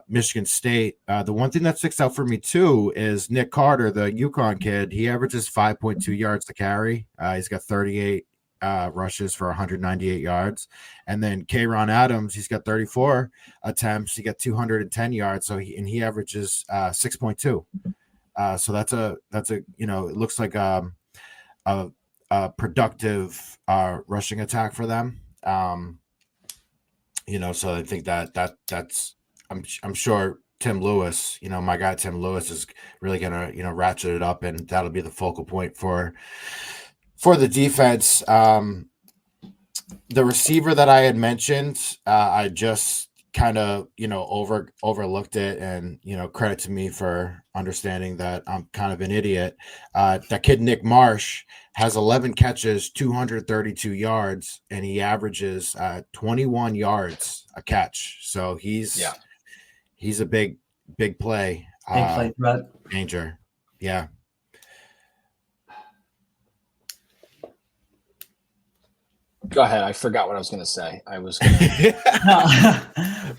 Michigan State. The one thing that sticks out for me too is Nick Carter, the UConn kid. He averages 5.2 yards to carry. He's got 38 rushes for 198 yards, and then K'Ron Adams, he's got 34 attempts, he got 210 yards, so he averages 6.2. So that's a it looks like a productive rushing attack for them. So I think that's I'm sure Tim Lewis, my guy Tim Lewis is really gonna ratchet it up, and that'll be the focal point for the defense. The receiver that I had mentioned, I just kind of, overlooked it, and, credit to me for understanding that I'm kind of an idiot. That kid, Nick Marsh, has 11 catches, 232 yards, and he averages 21 yards a catch. So he's a big play. Big play threat. Danger. Yeah. Go ahead. I forgot what I was going to say.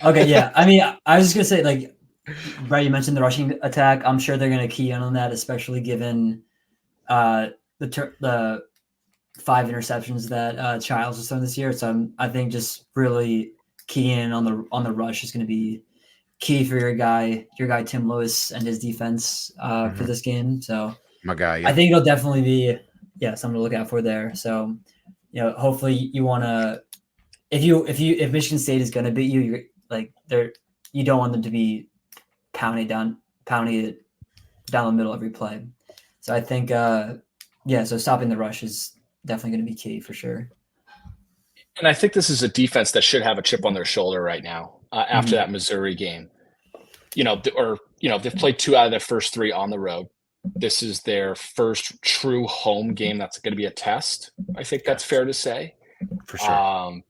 Okay, yeah. I mean, I was just going to say, like, Brett, you mentioned the rushing attack. I'm sure they're going to key in on that, especially given the 5 interceptions that Childs has thrown this year. So I think just really keying in on the rush is going to be key for your guy Tim Lewis and his defense for this game. So my guy, yeah. I think it'll definitely be something to look out for there. So hopefully you want to, if Michigan State is going to beat you, you're like you don't want them to be pounding it down the middle every play. So I think so stopping the rush is definitely going to be key for sure. And I think this is a defense that should have a chip on their shoulder right now after that Missouri game. They've played 2 out of their first 3 on the road. This is their first true home game that's going to be a test. I think that's fair to say. For sure.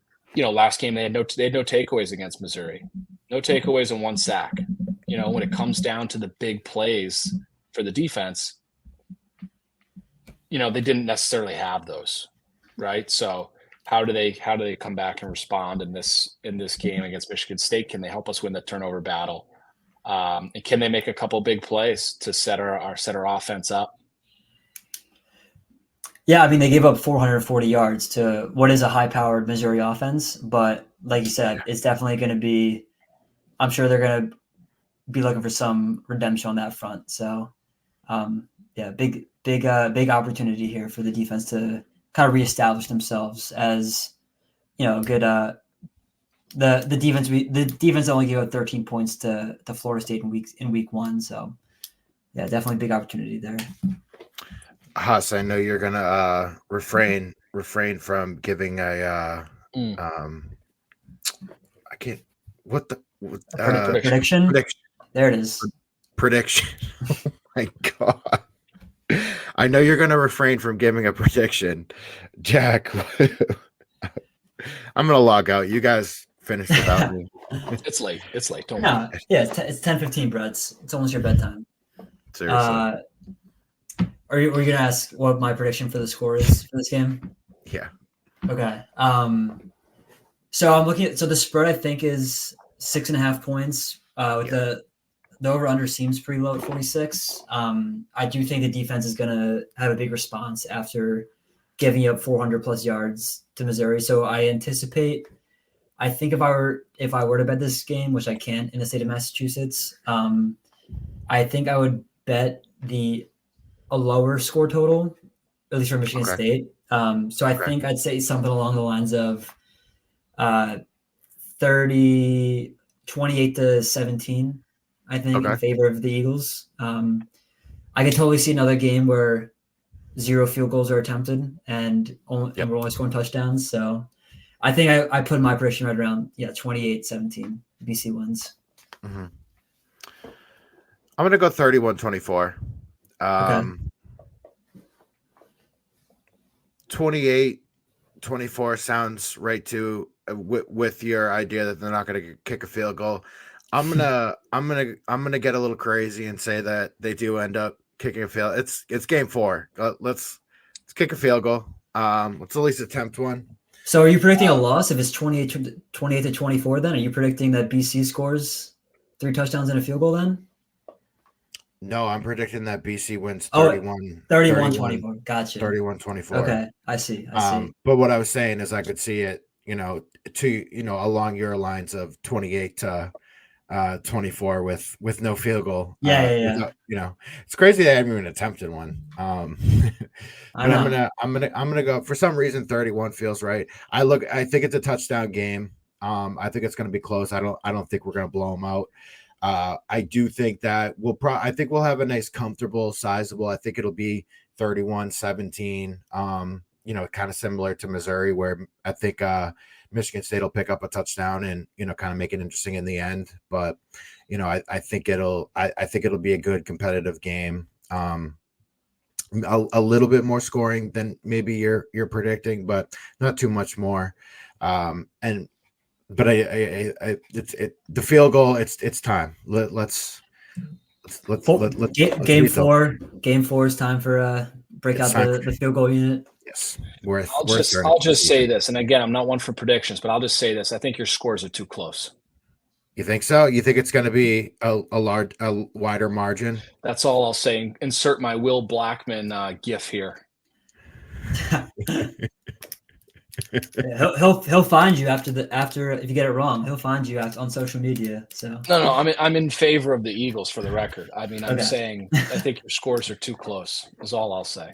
Last game they had no takeaways against Missouri. No takeaways and 1 sack. When it comes down to the big plays for the defense, they didn't necessarily have those, right? So how do they come back and respond in this game against Michigan State? Can they help us win the turnover battle? And can they make a couple big plays to set our offense up? Yeah, I mean, they gave up 440 yards to what is a high-powered Missouri offense, but like you said, it's definitely going to be – I'm sure they're going to be looking for some redemption on that front. So, big opportunity here for the defense to kind of reestablish themselves as, good the defense only gave up 13 points to Florida State in week 1. So yeah, definitely big opportunity there. Haas, I know you're gonna refrain from giving a I can't. What the prediction? Prediction. There it is. Prediction. Oh my God. I know you're going to refrain from giving a prediction, Jack. I'm going to log out. You guys finish without me. It's late. It's late. Don't No, yeah, it's 10:15, Brett. It's almost your bedtime. Seriously. Were you going to ask what my prediction for the score is for this game? Yeah. Okay. So I'm looking at the spread I think is 6.5 points. With the over under seems pretty low at 46. I do think the defense is going to have a big response after giving up 400 plus yards to Missouri. So I anticipate. I think if I were to bet this game, which I can't in the state of Massachusetts, I think I would bet a lower score total, at least for Michigan State. So I think I'd say something along the lines of 28 to 17. I think in favor of the Eagles. I could totally see another game where 0 field goals are attempted and we're only scoring touchdowns. So I think I put my prediction right around 28-17. BC wins. Mm-hmm. I'm gonna go 31-24. 28-24 sounds right too. With your idea that they're not gonna kick a field goal. I'm gonna get a little crazy and say that they do end up kicking a field. It's game 4. Let's kick a field goal. Let's at least attempt one. So are you predicting a loss if it's 28 to 24 then? Are you predicting that BC scores 3 touchdowns and a field goal then? No, I'm predicting that BC wins 31-24. Gotcha. 31-24. Okay, I see. But what I was saying is I could see it, along your lines of 28 to 24 with no field goal. Yeah. It's crazy they haven't even attempted one. But I'm gonna go for some reason 31 feels right. I think it's a touchdown game. I think it's gonna be close. I don't think we're gonna blow them out. I do think that I think we'll have a nice, comfortable, sizable. I think it'll be 31-17. Kind of similar to Missouri, where I think Michigan State will pick up a touchdown and kind of make it interesting in the end. But I think it'll be a good competitive game. A little bit more scoring than maybe you're predicting, but not too much more. But the field goal. It's time. Let's game 4. Game 4 is time for break out the field goal unit. Yes, I'll just say this, and again, I'm not one for predictions, but I'll just say this: I think your scores are too close. You think so? You think it's going to be a wider margin? That's all I'll say. Insert my Will Blackman gif here. He'll find you after if you get it wrong. He'll find you on social media. So no, I'm in favor of the Eagles for the record. I mean, I'm saying I think your scores are too close. Is all I'll say.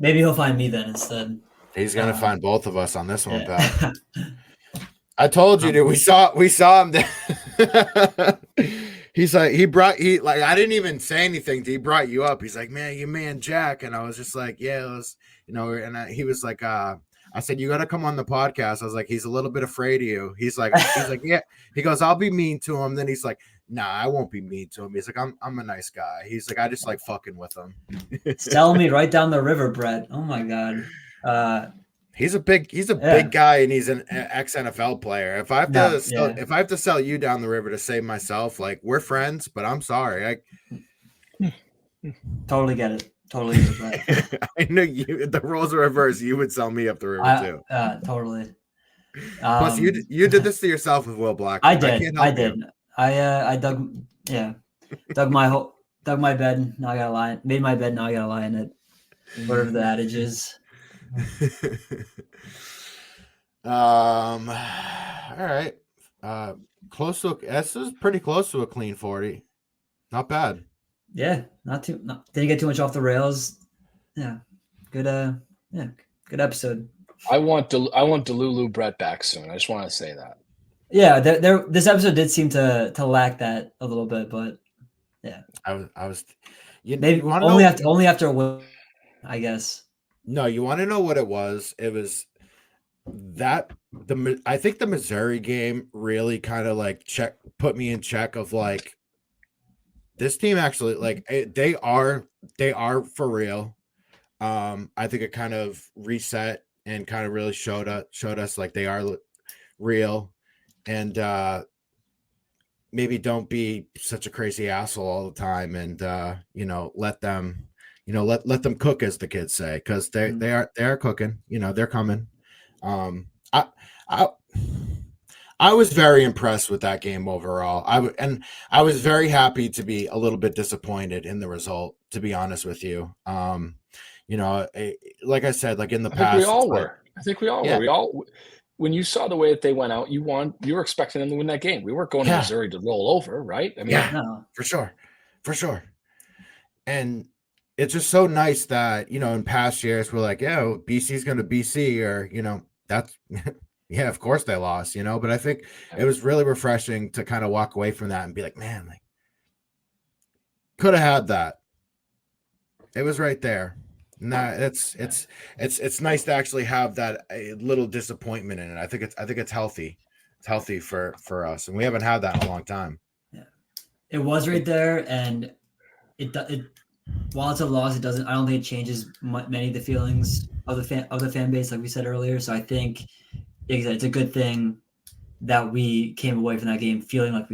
Maybe he'll find me then instead. He's gonna find both of us on this one, pal. I told you, dude. We saw him. He's like, I didn't even say anything. He brought you up. He's like, man, Jack, and I was just like, yeah, it was, he was like, I said, you got to come on the podcast. I was like, he's a little bit afraid of you. He's like, yeah. He goes, I'll be mean to him. Then he's like, nah, I won't be mean to him. He's like, I'm a nice guy. He's like, I just like fucking with him. Selling me right down the river, Brett. Oh my God. He's a big guy, and he's an ex-NFL player. If I have to sell you down the river to save myself, like, we're friends, but I'm sorry. Totally get it. Totally get it, Brett. I know if the roles are reversed, you would sell me up the river too. Totally. Plus, you did this to yourself with Will Black. I did. I dug my bed. Now I gotta lie. Made my bed. Now I gotta lie in it. Whatever the adage is. All right. This is pretty close to a clean 40. Not bad. Yeah, didn't get too much off the rails. Yeah, good episode. I want Delulu Brett back soon. I just want to say that. Yeah, this episode did seem to lack that a little bit, but yeah, I was. Maybe only after a win, I guess. No, you want to know what it was? It was I think the Missouri game really kind of like put me in check of like this team actually like they are for real. I think it kind of reset and kind of really showed us like they are real, and maybe don't be such a crazy asshole all the time, and let them let them cook, as the kids say, because they are cooking. They're coming. I I was very impressed with that game overall. I was very happy to be a little bit disappointed in the result, to be honest with you. Like I said, like in the past, we all were. I think we all Yeah. were. We all, when you saw the way that they went out, you were expecting them to win that game. We weren't going to Yeah. Missouri to roll over, right? I mean, Yeah, No. for sure. And it's just so nice that, in past years, we're like, yeah, BC's going to BC, or, that's, yeah, of course they lost, but I think it was really refreshing to kind of walk away from that and be like, man, like, could have had that. It was right there. Nah, it's nice to actually have that a little disappointment in it. I think it's healthy. It's healthy for us, and we haven't had that in a long time. Yeah, it was right there, and it while it's a loss, it doesn't. I don't think it changes many of the feelings of the fan base, like we said earlier. So I think it's a good thing that we came away from that game feeling like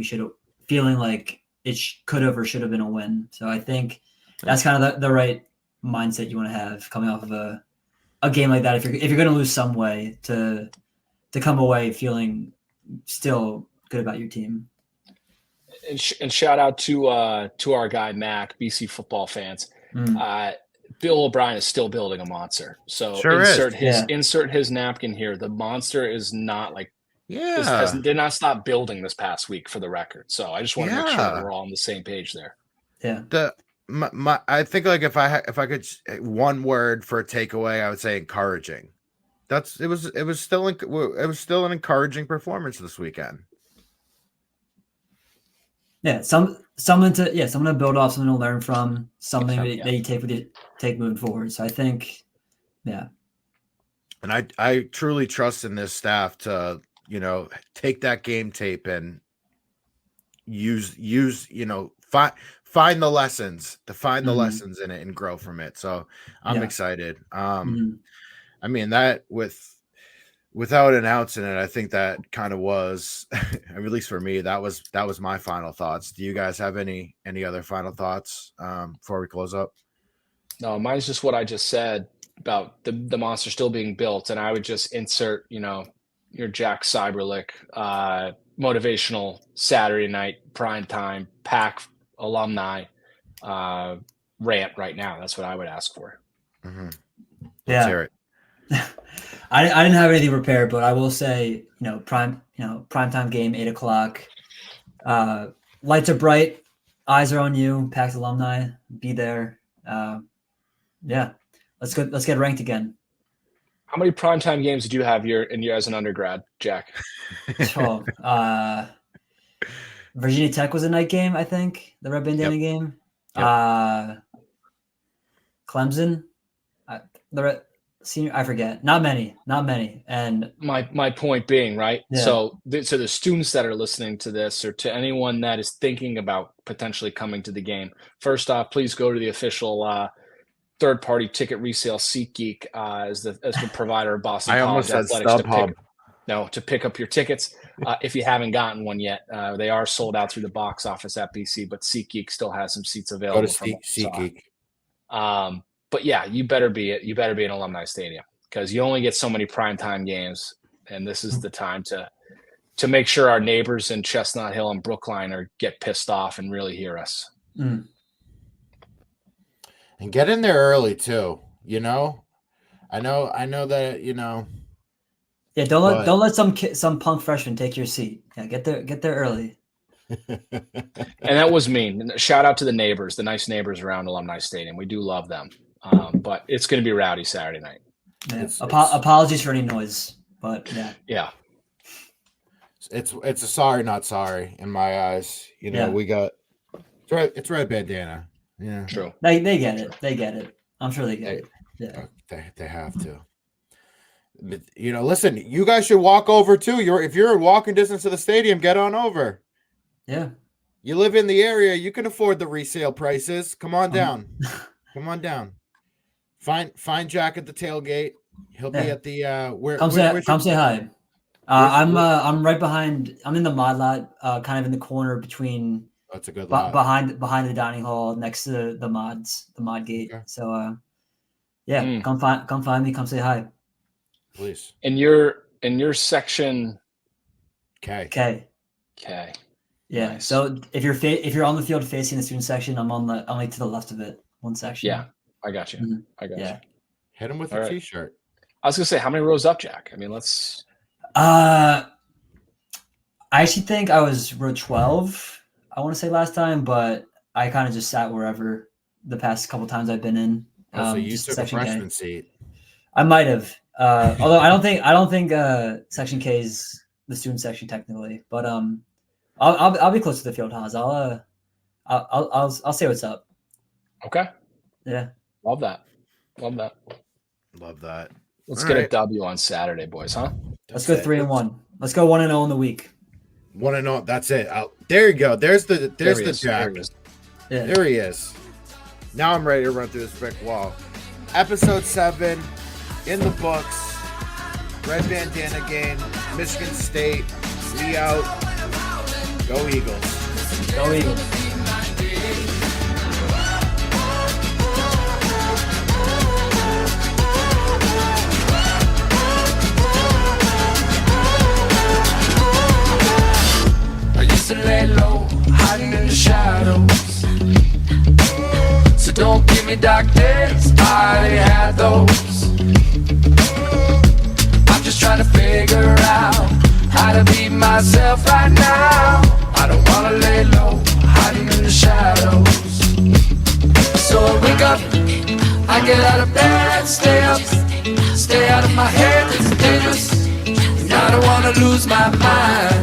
it could have or should have been a win. So I think that's kind of the right mindset you want to have coming off of a game like that. If you're going to lose some way, to come away feeling still good about your team. and shout out to our guy Mac, BC football fans. Bill O'Brien is still building a monster. So Sure insert his napkin here. The monster is not like did not stop building this past week, for the record. So I just want to make sure that we're all on the same page there. Yeah. I think, like, if I could one word for a takeaway, I would say encouraging. It was still an encouraging performance this weekend. Yeah, someone to build off, something to learn from, something that you take moving forward. So I think, yeah. And I truly trust in this staff to, take that game tape and use find the lessons, the lessons in it and grow from it. So I'm excited. I mean, that without announcing it, I think that kind of was, at least for me, that was my final thoughts. Do you guys have any other final thoughts before we close up? No, mine's just what I just said about the monster still being built, and I would just insert, your Jack Cyberlick motivational Saturday night primetime Pack alumni rant right now. That's what I would ask for. Mm-hmm. Let's hear it. I didn't have anything prepared, but I will say, primetime game, 8:00. Lights are bright, eyes are on you. Pack's alumni, be there. Let's get ranked again. How many primetime games did you have as an undergrad, Jack? Virginia Tech was a night game, I think. The Red Bandana game. Yep. Clemson, senior, I forget. Not many. And my point being, right? Yeah. So the students that are listening to this, or to anyone that is thinking about potentially coming to the game, first off, please go to the official third-party ticket resale SeatGeek as the provider of Boston College Athletics to pick up your tickets. If you haven't gotten one yet, they are sold out through the box office at BC, but SeatGeek still has some seats available. Go to SeatGeek. But yeah, you better be in Alumni Stadium, because you only get so many primetime games, and this is the time to make sure our neighbors in Chestnut Hill and Brookline get pissed off and really hear us. And get in there early too. I know that Yeah, don't let some punk freshman take your seat. Yeah, get there early. And that was mean. Shout out to the neighbors, the nice neighbors around Alumni Stadium. We do love them. But it's going to be rowdy Saturday night. Yeah. Apologies for any noise, but yeah. It's a sorry, not sorry in my eyes. We got it's Red Bandana. Yeah, true. They get it. I'm sure they get it. Yeah, they have to. You know, listen, you guys should walk over too. If you're in walking distance to the stadium, get on over. Yeah. You live in the area, you can afford the resale prices. Come on down. Come on down. Find Jack at the tailgate. He'll be at the come say hi. I'm right behind. I'm in the mod lot, kind of in the corner between. That's a good lot. behind the dining hall, next to the mod gate. Okay. So, come find me. Come say hi, please. In your section, K. Yeah. Nice. So if you're on the field facing the student section, I'm like to the left of it, one section. Yeah, I got you. Mm-hmm. I got you. Hit him with a t-shirt. I was gonna say, how many rows up, Jack? I mean, let's. I actually think I was row 12. I want to say last time, but I kind of just sat wherever the past couple times I've been in. So you took a freshman seat. I might have, although I don't think section K is the student section technically, but I'll be close to the field, Haas. I'll say what's up. Okay. Yeah. Love that. Let's get a W on Saturday, boys, huh? Let's go 3-1. Let's go 1-0 in the week. 1-0. That's it. There you go. There's the Jack. There he is. Now I'm ready to run through this brick wall. Episode 7 in the books. Red Bandana Game. Michigan State. We out. Go Eagles. Go Eagles. To lay low, hiding in the shadows. So don't give me dark days, I already had those. I'm just trying to figure out how to be myself right now. I don't wanna lay low, hiding in the shadows. So I wake up, I get out of bed, stay up, stay out of my head, it's dangerous. And I don't wanna lose my mind.